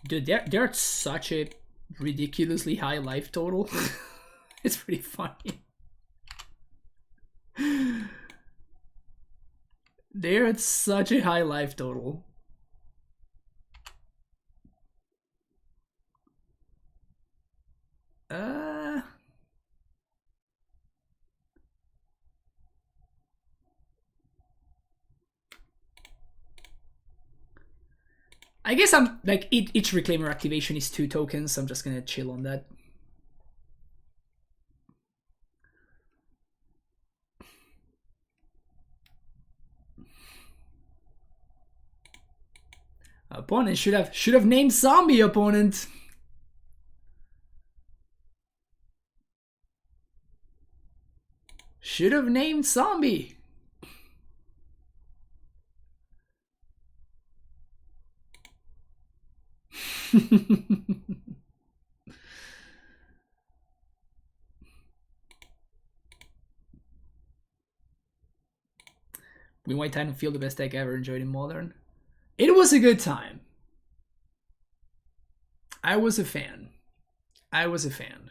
Dude, they're at such a ridiculously high life total. It's pretty funny. They're at such a high life total. I guess I'm like each Reclaimer activation is 2 tokens. I'm just gonna chill on that. Opponent should have named zombie opponent. Should have named zombie. Green White Titan Field, the best deck ever enjoyed in Modern. It was a good time. I was a fan. I was a fan.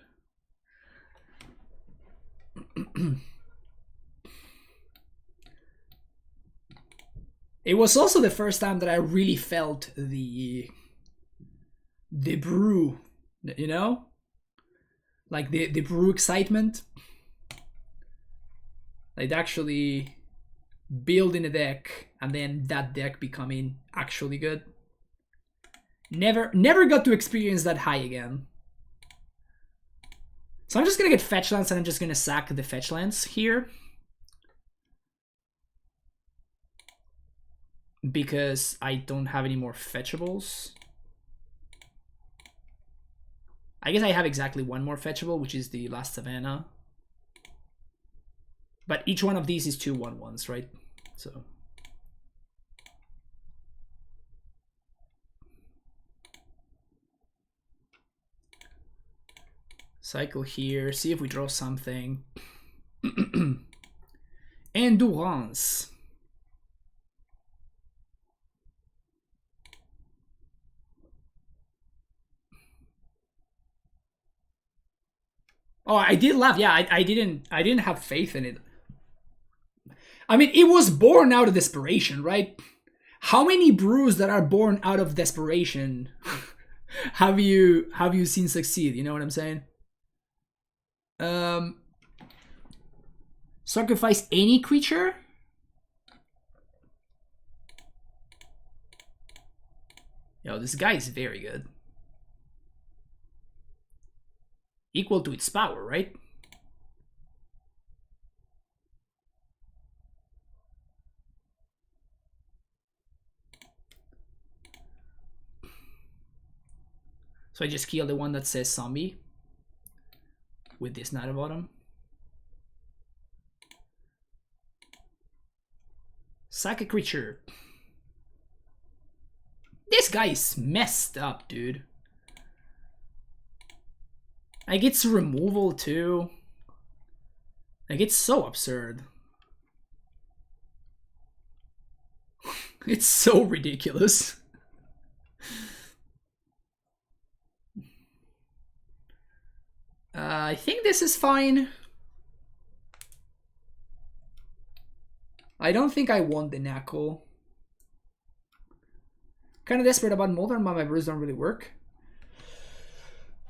It was also the first time that I really felt the brew, you know? Like the brew excitement. Like actually building a deck and then that deck becoming actually good. Never got to experience that high again. So I'm just gonna get fetch lands and I'm just gonna sack the fetch lands here. Because I don't have any more fetchables. I guess I have exactly one more fetchable, which is the last Savannah. But each one of these is 2/1/1s, right? So cycle here, see if we draw something. Endurance. Oh, I did laugh. Yeah, I didn't have faith in it. I mean, it was born out of desperation, right? How many brews that are born out of desperation have you seen succeed? You know what I'm saying? Sacrifice any creature? Yo, this guy is very good. Equal to its power, right? So I just kill the one that says zombie with this knight at bottom. Sack a creature. This guy is messed up, dude. Like, it's removal too. Like, it's so absurd. It's so ridiculous. I think this is fine. I don't think I want the Knuckle. Kind of desperate about Modern, but my brews don't really work.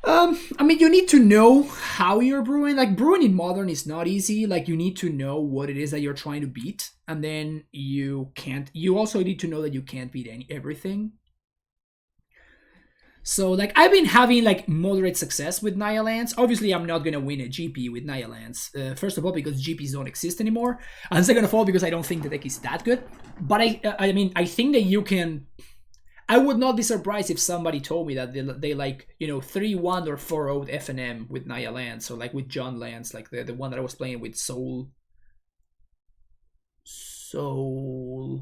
I mean, you need to know how you're brewing. Like, brewing in Modern is not easy. Like, you need to know what it is that you're trying to beat. And then you also need to know that you can't beat everything. So, like, I've been having, like, moderate success with Naya lands. Obviously, I'm not going to win a GP with Naya lands. First of all, because GPs don't exist anymore. And second of all, because I don't think the deck is that good. But I mean, I think that you can... I would not be surprised if somebody told me that they like, you know, 3-1 or 4-0 FNM with Naya lands. So, like, with John lands, like the one that I was playing with Soul of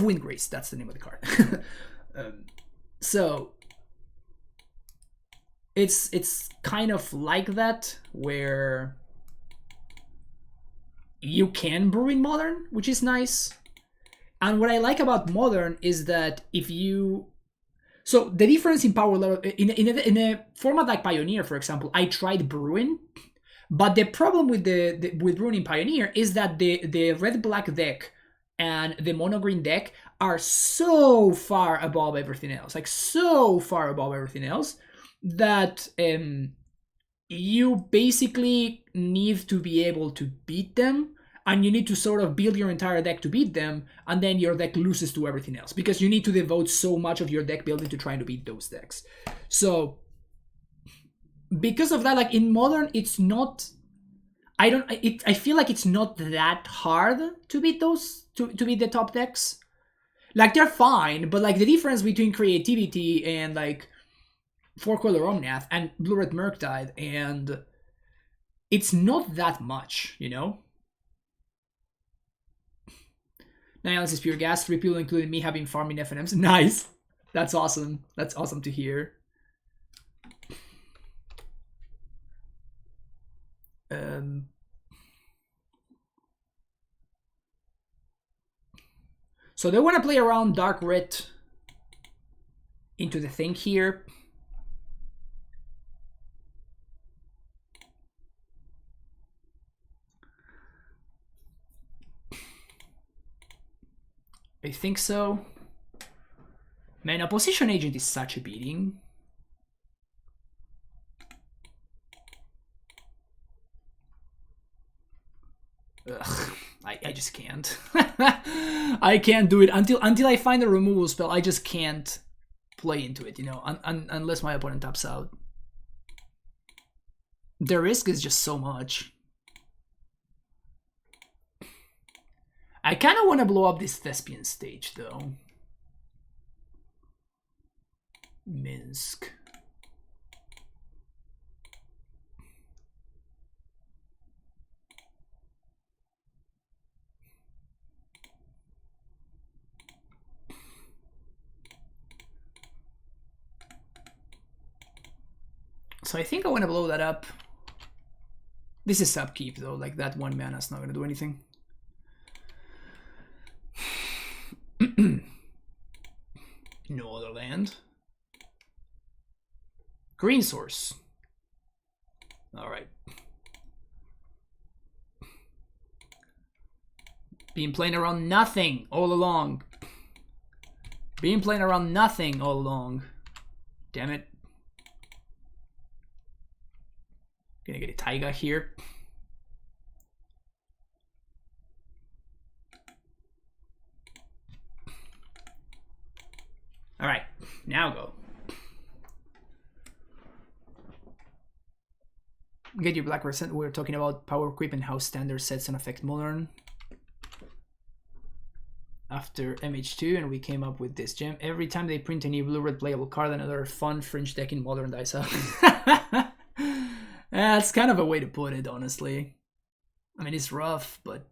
Windgrace. That's the name of the card. So it's kind of like that, where you can brew in Modern, which is nice. And what I like about Modern is that if you... So the difference in power level... In a format like Pioneer, for example, I tried Brewing. But the problem with with Brewing in Pioneer is that the red-black deck and the mono-green deck are so far above everything else. Like, so far above everything else that you basically need to be able to beat them. And you need to sort of build your entire deck to beat them, and then your deck loses to everything else. Because you need to devote so much of your deck building to trying to beat those decks. So, because of that, like, in Modern, it's not... I feel like it's not that hard to beat those... To beat the top decks. Like, they're fine, but, like, the difference between Creativity and, like, Four-Color Omnath and Blue-Red Murktide, and... It's not that much, you know? Nihilus is pure gas. 3 people, including me, have been farming FNMs. Nice. That's awesome. That's awesome to hear. So they want to play around Dark Red into the thing here. I think so. Man, Opposition Agent is such a beating. Ugh, I just can't. I can't do it until I find a removal spell. I just can't play into it, you know, unless my opponent taps out. The risk is just so much. I kind of want to blow up this Thespian stage, though. Minsk. So I think I want to blow that up. This is upkeep, though. Like, that 1 mana is not going to do anything. No other land. Green source. Alright. Been playing around nothing all along. Been playing around nothing all along. Damn it. Gonna get a Taiga here. Alright, now go. Get your black percent. We're talking about power creep and how standard sets and affect modern. After MH2, and we came up with this gem. Every time they print a new blue-red playable card, another fun fringe deck in modern dice out. That's kind of a way to put it, honestly. I mean, it's rough, but...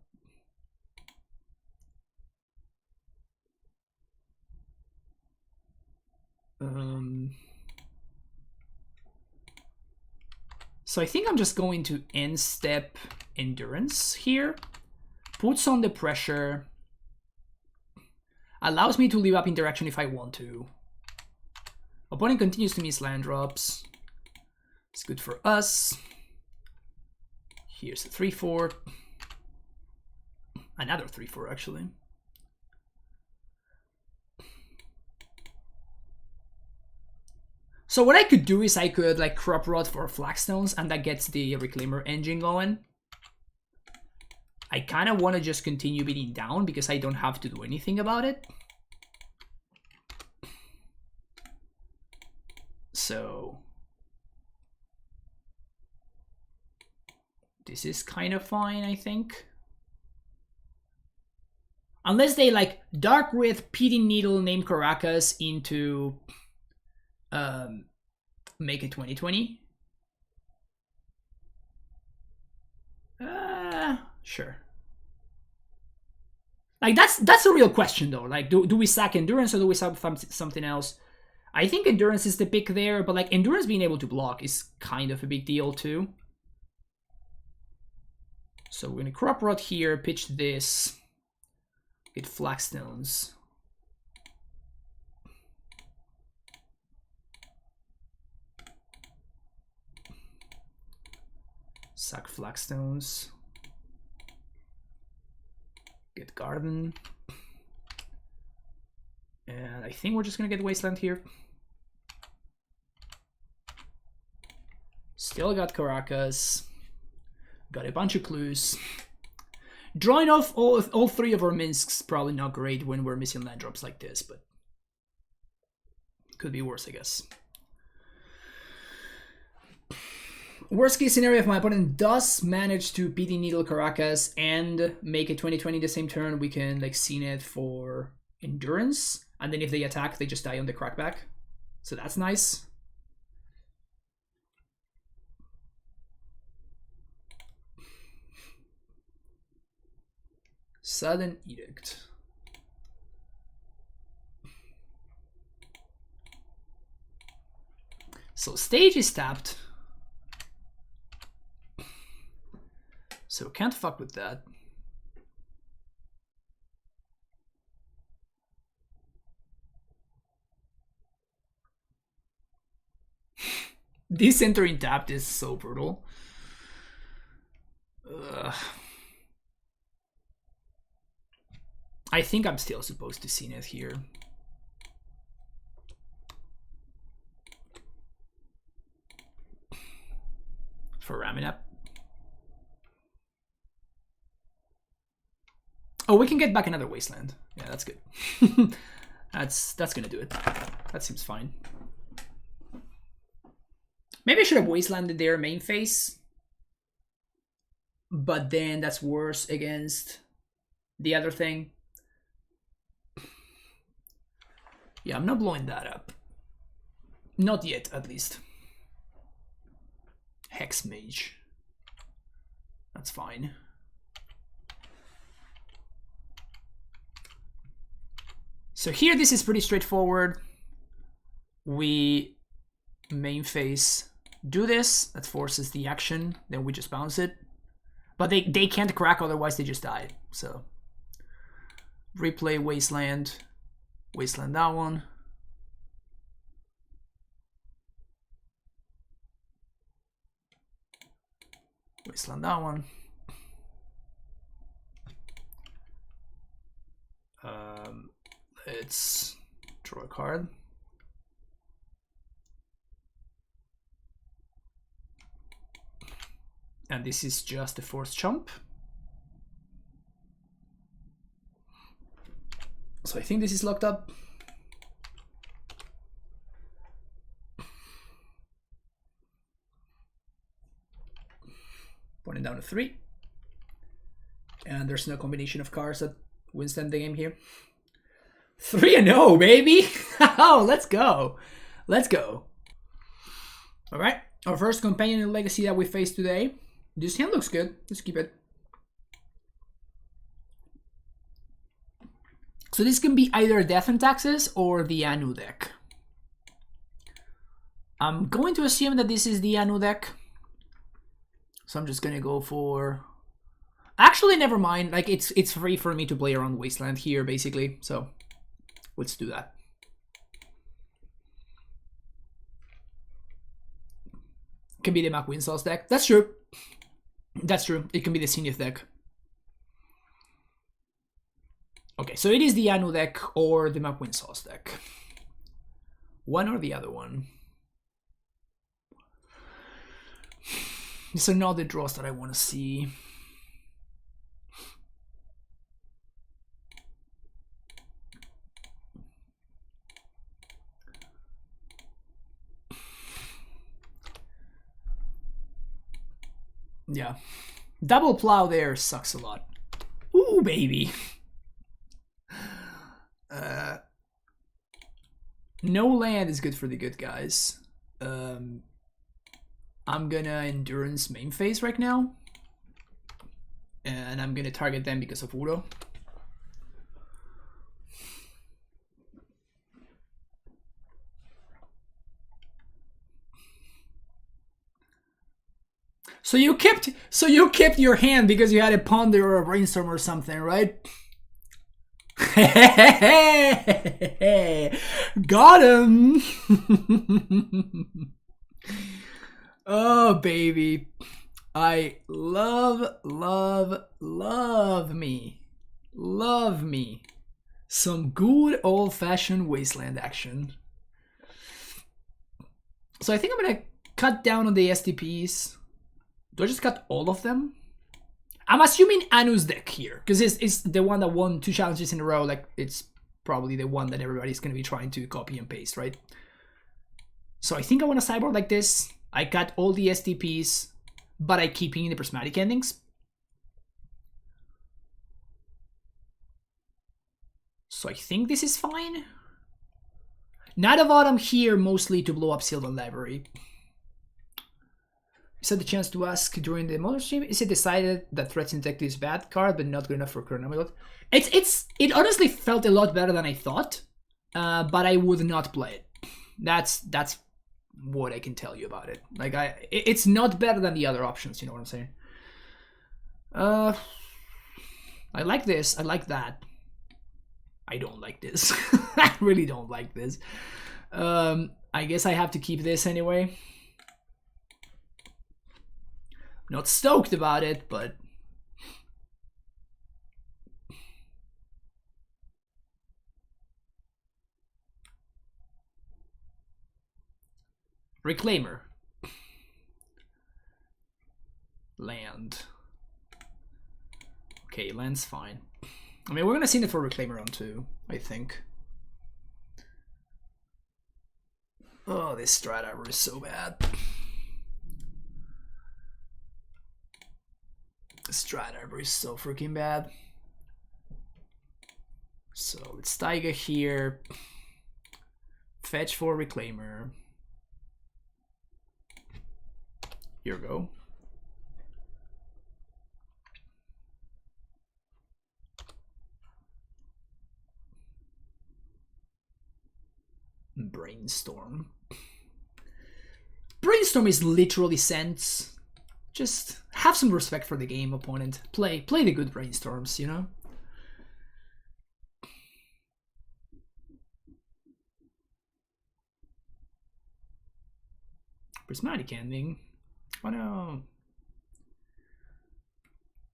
So I think I'm just going to end step Endurance here. Puts on the pressure. Allows me to leave up interaction if I want to. Opponent continues to miss land drops. It's good for us. Here's a 3/4. Another 3/4 actually. So what I could do is I could like crop rod for Flagstones, and that gets the Reclaimer engine going. I kind of want to just continue beating down because I don't have to do anything about it. So this is kind of fine, I think. Unless they like Dark Wraith, Piting Needle, name Caracas into make it 2020. Sure. Like that's a real question though. Like do we sack Endurance or do we sack something else? I think Endurance is the pick there, but like Endurance being able to block is kind of a big deal too. So we're gonna crop rod here, pitch this, get Flagstones. Sack Flagstones. Get Garden. And I think we're just gonna get Wasteland here. Still got Caracas. Got a bunch of clues. Drawing off all three of our Minsks probably not great when we're missing land drops like this, but could be worse, I guess. Worst case scenario, if my opponent does manage to Piting Needle Caracas and make a 2020 the same turn, we can like scene it for Endurance, and then if they attack, they just die on the crackback. So that's nice. Sudden Edict. So stage is tapped. So can't fuck with that. This entering tapped is so brutal. I think I'm still supposed to see it here. For ramming up. Oh, we can get back another wasteland. Yeah, that's good. that's gonna do it. That seems fine. Maybe I should have wastelanded their main phase. But then that's worse against the other thing. Yeah, I'm not blowing that up. Not yet, at least. Hex Mage. That's fine. So here, this is pretty straightforward. We main phase do this. That forces the action. Then we just bounce it. But they can't crack, otherwise they just die. So replay Wasteland. Wasteland that one. Wasteland that one. Let's draw a card. And this is just the fourth chump. So I think this is locked up. Pointing down to 3. And there's no combination of cards that wins them the game here. 3-0, baby! Oh, let's go. Let's go. All right, our first companion in Legacy that we face today. This hand looks good. Let's keep it. So this can be either Death and Taxes or the Anu deck. I'm going to assume that this is the Anu deck. So I'm just gonna go for... Actually, never mind. Like, it's free for me to play around Wasteland here, basically. So let's do that. Can be the Mac Winsauce deck. That's true. That's true. It can be the Zenith deck. Okay, so it is the Anu deck or the Mac Winsauce deck. One or the other one. These are not the draws that I want to see. Yeah. Double plow there sucks a lot. Ooh, baby. No land is good for the good guys. I'm gonna endurance main phase right now. And I'm gonna target them because of Uro. So you kept your hand because you had a Ponder or a Brainstorm or something, right? Got him. Oh, baby. I love me. Love me. Some good old-fashioned Wasteland action. So I think I'm gonna cut down on the STPs. Do I just cut all of them? I'm assuming Anu's deck here, because it's the one that won 2 challenges in a row. Like, it's probably the one that everybody's going to be trying to copy and paste, right? So I think I want a sideboard like this. I cut all the STPs, but I keep in the prismatic endings. So I think this is fine. Night of Autumn here mostly to blow up Sylvan Library. Is that the chance to ask during the model stream? Is it decided that Threats Detective is a bad card, but not good enough for current Amulet? It honestly felt a lot better than I thought, but I would not play it. That's what I can tell you about it. Like it's not better than the other options. You know what I'm saying? I like this. I like that. I don't like this. I really don't like this. I guess I have to keep this anyway. Not stoked about it, but... Reclaimer. Land. Okay, land's fine. I mean, we're gonna see it for Reclaimer on 2, I think. Oh, this Strat Arbor is so bad. This Strat Arbor is so freaking bad. So it's Taiga here. Fetch for Reclaimer. Here we go. Brainstorm. Brainstorm is literally sense. Just have some respect for the game, opponent. Play the good brainstorms, you know? Prismatic Ending. Oh no.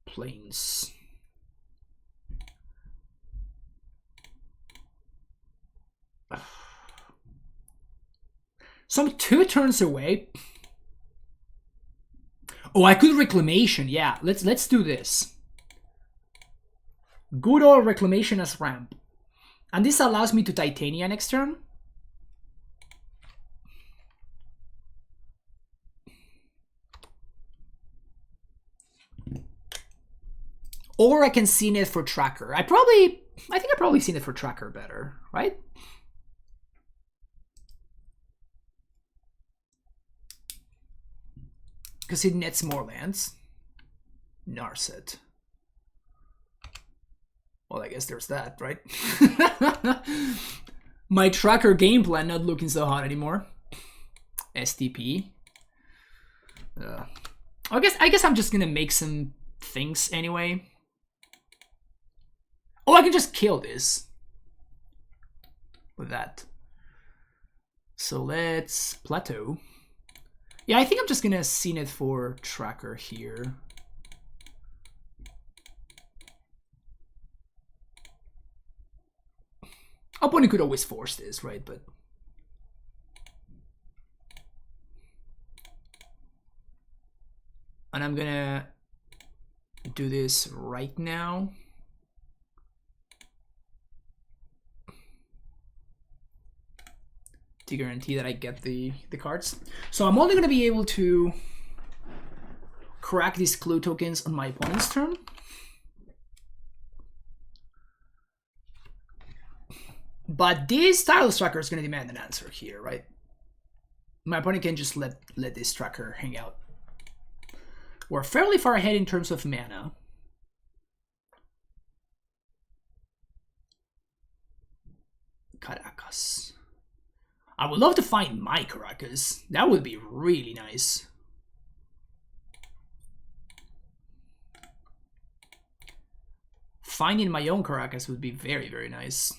Planes. So I'm 2 turns away. Oh, I could Reclamation. Yeah, let's do this. Good old Reclamation as ramp. And this allows me to Titania next turn. Or I can Scene it for Tracker. I think I probably Scene it for Tracker better, right? Because it nets more lands. Narset. Well, I guess there's that, right? My Tracker game plan not looking so hot anymore. STP. I guess I'm just gonna make some things anyway. Oh, I can just kill this with that. So let's plateau. Yeah, I think I'm just gonna Scene it for Tracker here. Opponent could always force this, right? But and I'm gonna do this right now. To guarantee that I get the cards. So I'm only going to be able to crack these clue tokens on my opponent's turn. But this Tireless Tracker is going to demand an answer here, right? My opponent can just let this Tracker hang out. We're fairly far ahead in terms of mana. Caracas. I would love to find my Caracas. That would be really nice. Finding my own Caracas would be very, very nice.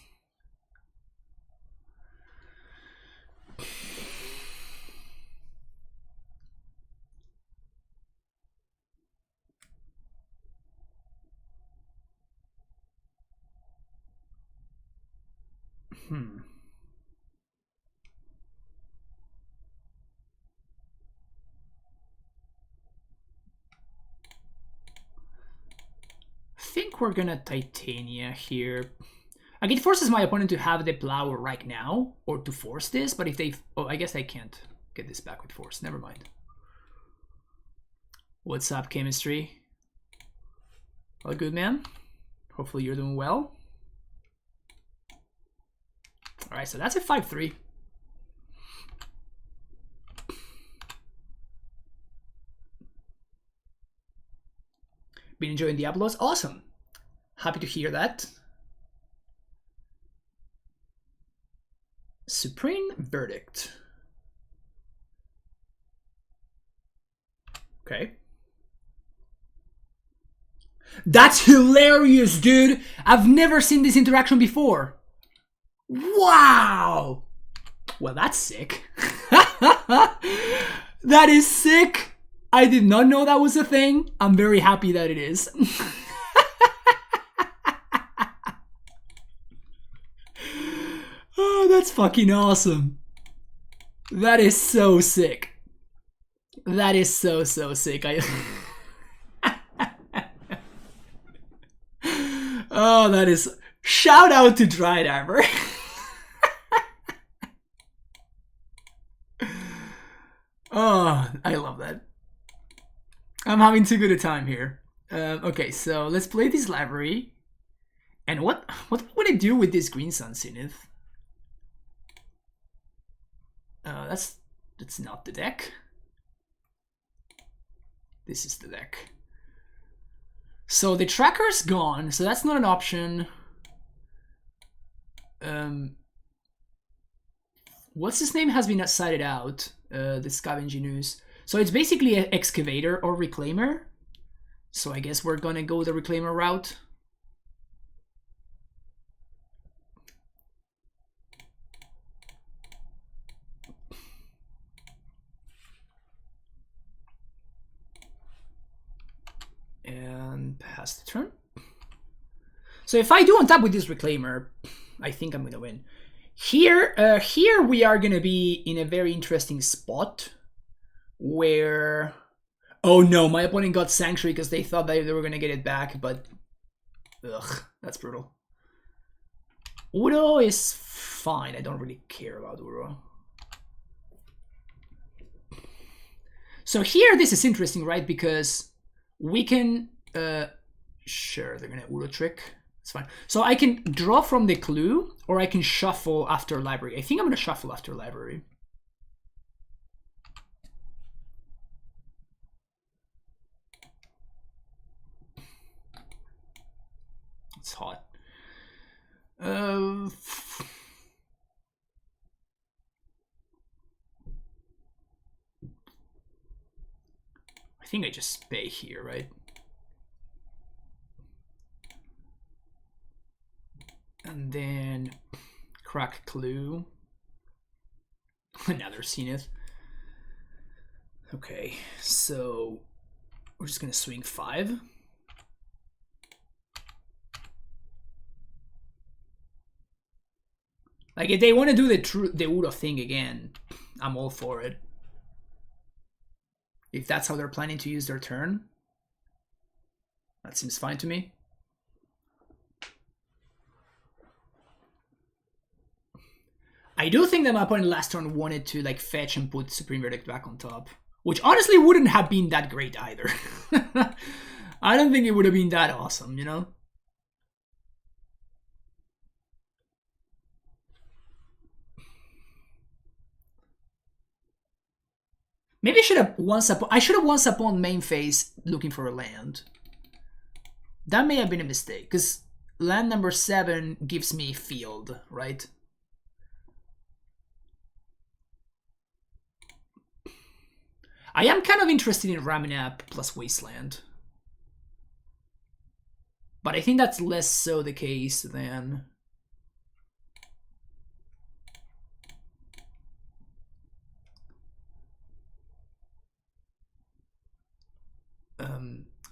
I think we're gonna Titania here. Like, it forces my opponent to have the plow right now, or to force this, but if they... Oh, I guess I can't get this back with force. Never mind. What's up, Chemistry? All good, man? Hopefully you're doing well. Alright, so that's a 5-3. Been enjoying the uploads? Awesome. Happy to hear that. Supreme Verdict. Okay. That's hilarious, dude. I've never seen this interaction before. Wow. Well, that's sick. That is sick. I did not know that was a thing. I'm very happy that it is. Oh, that's fucking awesome. That is so sick. That is so sick. Oh, that is... Shout out to Dried Arbor. Oh, I love that. I'm having too good a time here. Okay, so let's play this library. And what would I do with this Green Sun Zenith? That's not the deck. This is the deck. So the tracker's gone, so that's not an option. What's his name has been cited out, the Scavenging News. So it's basically an Excavator or Reclaimer. So I guess we're gonna go the Reclaimer route. And pass the turn. So if I do on top with this Reclaimer, I think I'm gonna win. Here we are gonna be in a very interesting spot where... Oh no, my opponent got Sanctuary because they thought they were gonna get it back, but... Ugh, that's brutal. Uro is fine, I don't really care about Uro. So here this is interesting, right? Because we can... Sure, they're gonna Uro trick. It's fine. So I can draw from the clue, or I can shuffle after library. I think I'm gonna shuffle after library. It's hot. I think I just pay here, right? And then crack clue. Another Zenith. Okay, so we're just gonna swing 5. Like if they want to do the Uro thing again, I'm all for it. If that's how they're planning to use their turn, that seems fine to me. I do think that my opponent last turn wanted to like fetch and put Supreme Verdict back on top, which honestly wouldn't have been that great either. I don't think it would have been that awesome, you know? Maybe I should have once upon main phase looking for a land. That may have been a mistake, because land number 7 gives me field, right? I am kind of interested in Raminap plus Wasteland. But I think that's less so the case than...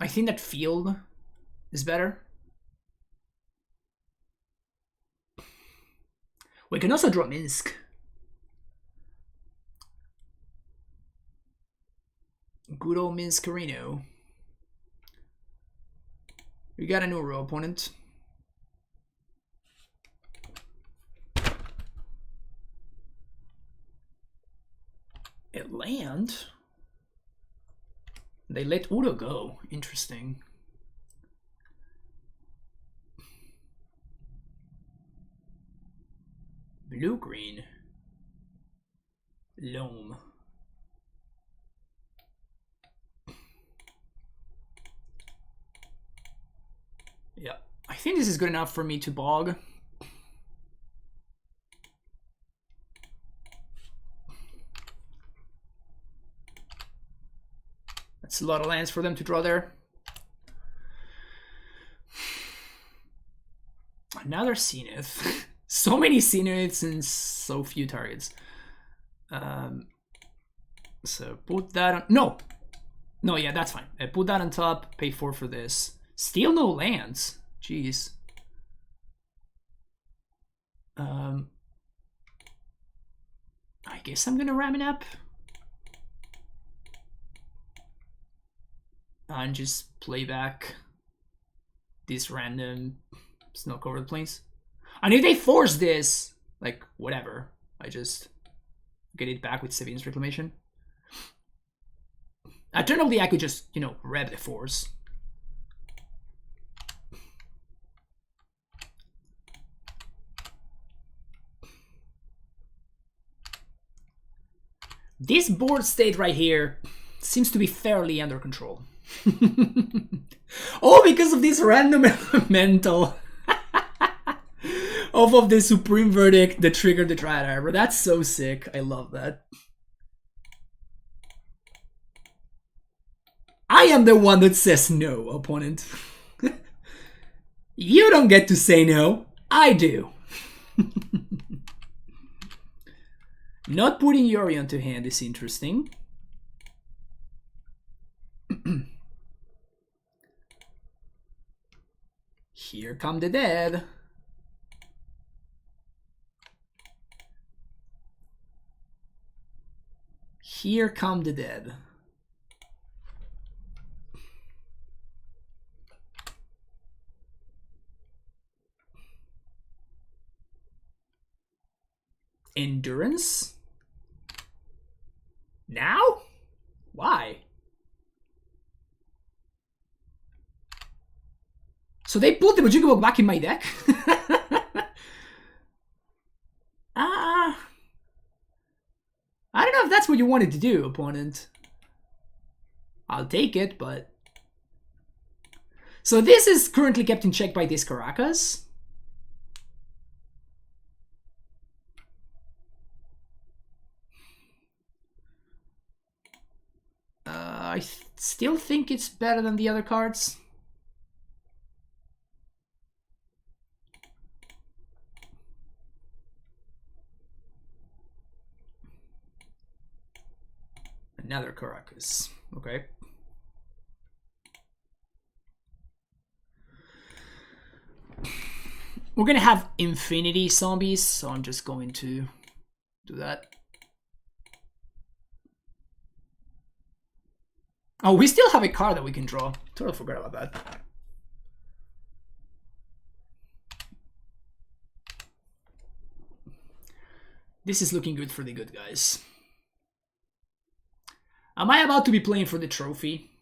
I think that field is better. We can also draw Minsk. Good old Minscarino. We got a new row opponent. It land. They let Udo go. Interesting. Blue-green. Loam. Yeah, I think this is good enough for me to bog. That's a lot of lands for them to draw there. Another Zenith. So many Zeniths and so few targets. So put that on. No! No, yeah, that's fine. Put that on top, pay 4 for this. Still no lands. Jeez. I guess I'm gonna ram it up. And just play back this random snow-covered plains. And if they force this, like, whatever. I just get it back with Sevin's Reclamation. Alternatively, I could just, you know, rev the force. This board state right here seems to be fairly under control. Oh, because of this random elemental off of the Supreme Verdict that triggered the Dryad Arbor. That's so sick. I love that. I am the one that says no, opponent. You don't get to say no. I do. Not putting Yorion to hand is interesting. Here come the dead. Here come the dead. Endurance? Now? Why? So they put the MTGO back in my deck? I don't know if that's what you wanted to do, opponent. I'll take it, but... So this is currently kept in check by this Caracas. I still think it's better than the other cards. Another Caracas. Okay. We're gonna have infinity zombies, so I'm just going to do that. Oh, we still have a card that we can draw. Totally forgot about that. This is looking good for the good guys. Am I about to be playing for the trophy?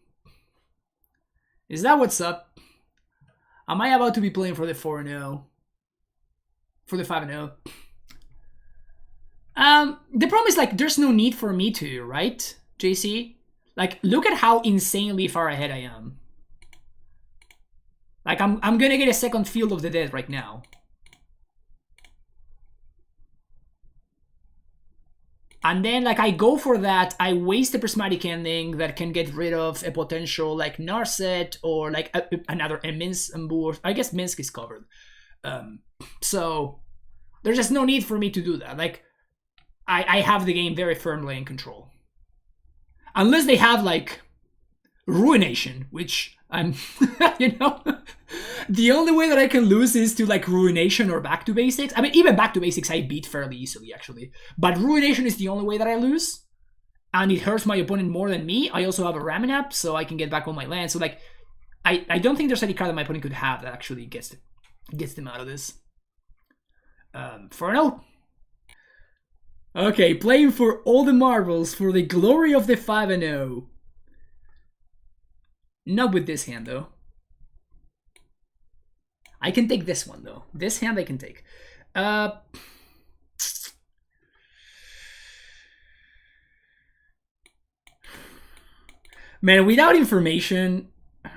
Is that what's up? Am I about to be playing for the 4-0? For the 5-0? The problem is, like, there's no need for me to, right, JC? Like, look at how insanely far ahead I am. Like, I'm gonna get a second Field of the Dead right now. And then, like, I go for that, I waste a Prismatic Ending that can get rid of a potential, like, Narset or, like, another Minsk. I guess Minsk is covered. So, there's just no need for me to do that. Like, I have the game very firmly in control. Unless they have, like, Ruination, which I'm, you know, the only way that I can lose is to, like, Ruination or Back to Basics. I mean, even Back to Basics I beat fairly easily, actually. But Ruination is the only way that I lose. And it hurts my opponent more than me. I also have a Raminap, so I can get back on my land. So, like, I don't think there's any card that my opponent could have that actually gets them out of this. 4-0. Okay, playing for all the marbles for the glory of the 5-0. Not with this hand, though. I can take this one, though. This hand I can take. Man, without information,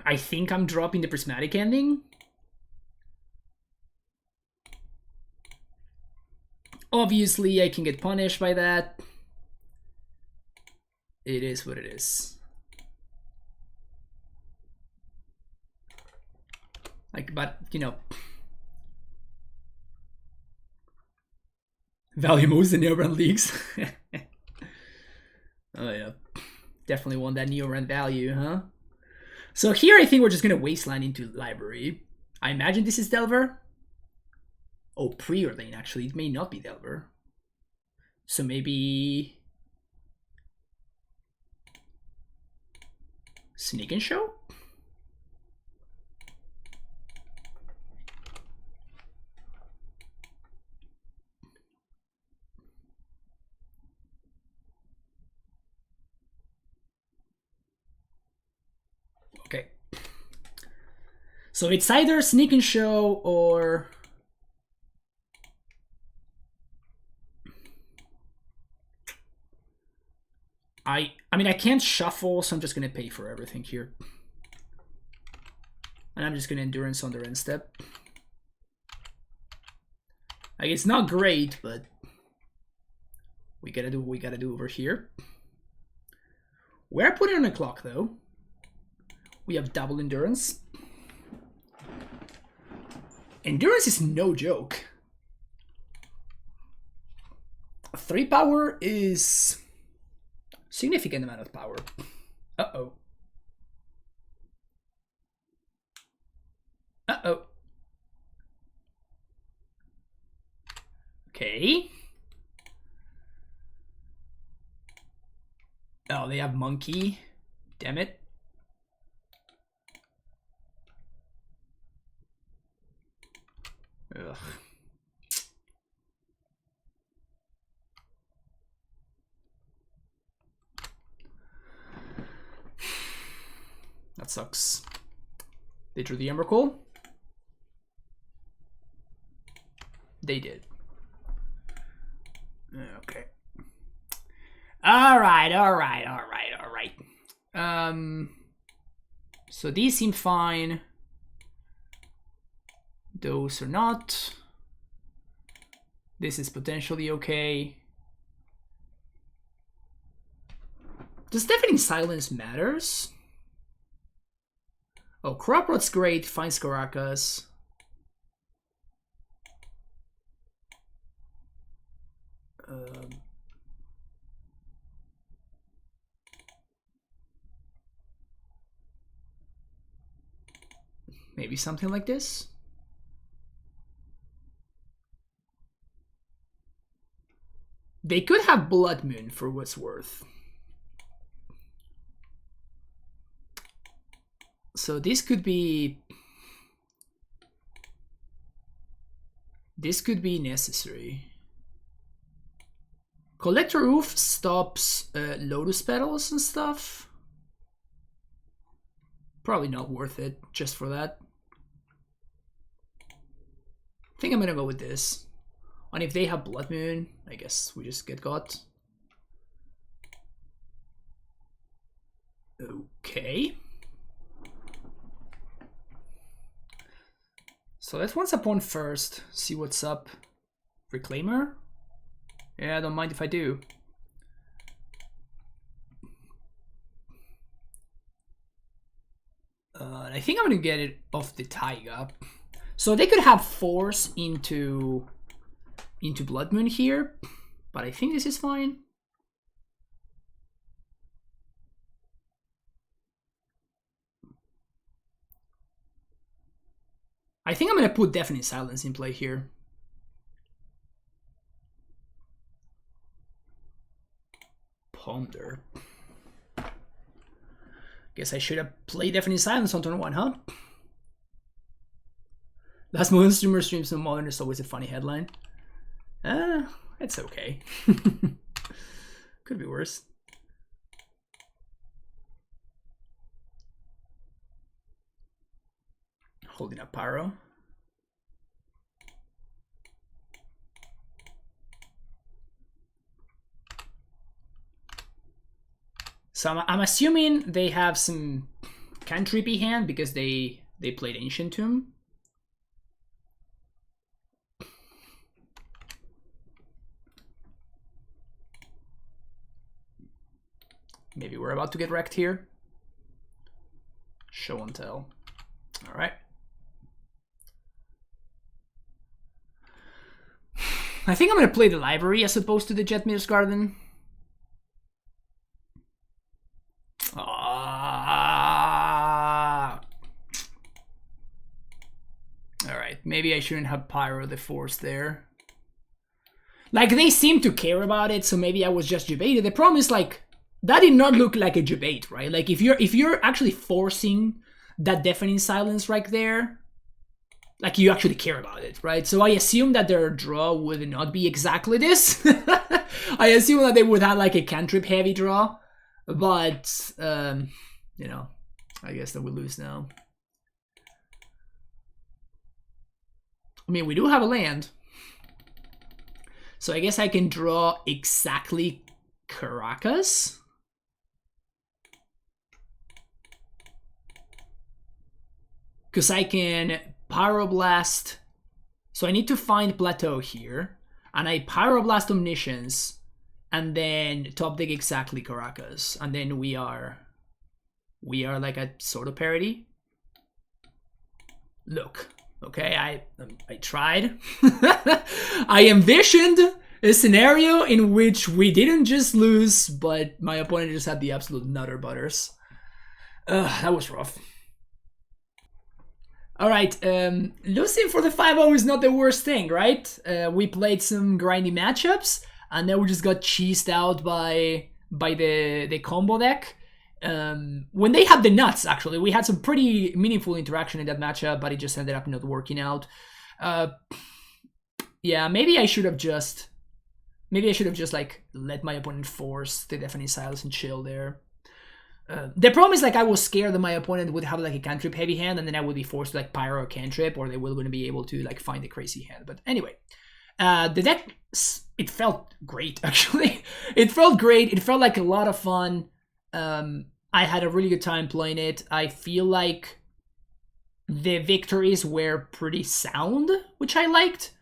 I think I'm dropping the Prismatic Ending. Obviously, I can get punished by that. It is what it is. Like, but, you know. Value most in Neobrand leagues. Oh, yeah. Definitely want that Neorand value, huh? So here I think we're just going to wasteland into library. I imagine this is Delver. Oh, pre-ordain actually. It may not be Delver. So maybe... Sneak and Show? Okay. So it's either Sneak and Show or... I mean, I can't shuffle, so I'm just going to pay for everything here. And I'm just going to Endurance on the end step. Like, it's not great, but we gotta do what we gotta do over here. We're putting on a clock, though. We have double Endurance. Endurance is no joke. 3 power is... significant amount of power. Uh-oh. Uh-oh. Okay. Oh, they have Monkey. Damn it. Ugh. That sucks. They drew the Emrakul. They did. Okay. Alright. So these seem fine. Those are not. This is potentially okay. Does Deafening Silence matters? Oh, Crop Rot's great. Finds Caracas. Maybe something like this. They could have Blood Moon for what's worth. So this could be... this could be necessary. Collector Roof stops Lotus Petals and stuff. Probably not worth it just for that. I think I'm gonna go with this. And if they have Blood Moon, I guess we just get got. Okay. So let's Once Upon first, see what's up. Reclaimer? Yeah, I don't mind if I do. I think I'm gonna get it off the Taiga. So they could have Force into Blood Moon here, but I think this is fine. I think I'm gonna put Deafening Silence in play here. Ponder. Guess I should have played Deafening Silence on turn 1, huh? Last Modern Streamer streams no Modern is always a funny headline. It's okay. Could be worse. Holding up Pyro. So I'm assuming they have some cantrippy hand because they played Ancient Tomb. Maybe we're about to get wrecked here. Show and tell. All right. I think I'm going to play the library as opposed to the Jetmir's Garden. maybe I shouldn't have Pyro the Force there. Like, they seem to care about it, so maybe I was just debated. The problem is, like, that did not look like a debate, right? Like, if you're actually forcing that deafening silence right there, like, you actually care about it, right? So I assume that their draw would not be exactly this. I assume that they would have, like, a cantrip heavy draw, but, you know, I guess that we lose now. I mean, we do have a land. So I guess I can draw exactly Caracas. Because I can Pyroblast. So I need to find Plateau here. And I Pyroblast Omniscience. And then top deck exactly Caracas. And then we are like at sort of parity. Look. Okay, I tried. I envisioned a scenario in which we didn't just lose, but my opponent just had the absolute nutter butters. That was rough. Alright, losing for the 5-0 is not the worst thing, right? We played some grindy matchups, and then we just got cheesed out by the combo deck. When they had the nuts, actually, we had some pretty meaningful interaction in that matchup, but it just ended up not working out. Yeah, maybe I should have just like let my opponent force the deafening silence and chill there. The problem is, like, I was scared that my opponent would have like a cantrip heavy hand, and then I would be forced to like pyro or cantrip, or they were going to be able to like find a crazy hand. But anyway, the deck, it felt great actually. It felt great. It felt like a lot of fun. I had a really good time playing it. I feel like the victories were pretty sound, which I liked.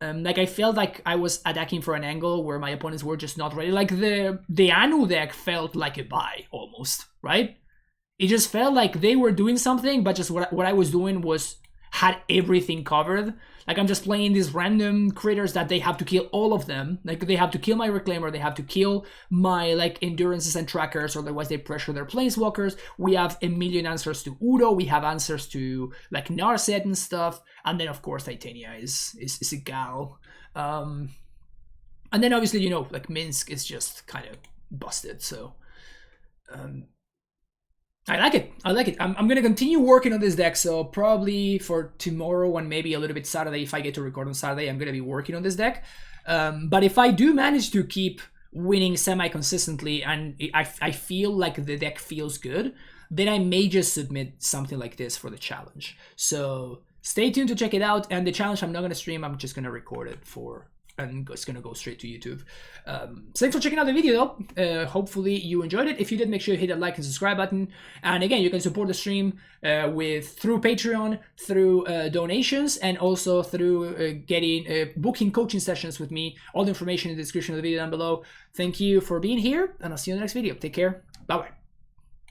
Like, I felt like I was attacking for an angle where my opponents were just not ready. Like, the Anu deck felt like a buy, almost, right? It just felt like they were doing something, but just what I was doing had everything covered. Like, I'm just playing these random critters that they have to kill all of them. Like, they have to kill my Reclaimer, they have to kill my, like, Endurances and Trackers, otherwise they pressure their Planeswalkers. We have a million answers to Udo, we have answers to, like, Narset and stuff. And then, of course, Titania is a gal. And then, obviously, you know, like, Minsk is just kind of busted, so... I like it. I like it. I'm going to continue working on this deck, so probably for tomorrow and maybe a little bit Saturday, if I get to record on Saturday, I'm going to be working on this deck. But if I do manage to keep winning semi-consistently and I feel like the deck feels good, then I may just submit something like this for the challenge. So stay tuned to check it out. And the challenge I'm not going to stream, I'm just going to record it and it's gonna go straight to YouTube. Thanks for checking out the video though. Hopefully you enjoyed it. If you did, make sure you hit that like and subscribe button. And again, you can support the stream through Patreon, through donations, and also through booking coaching sessions with me. All the information in the description of the video down below. Thank you for being here, and I'll see you in the next video. Take care. Bye bye.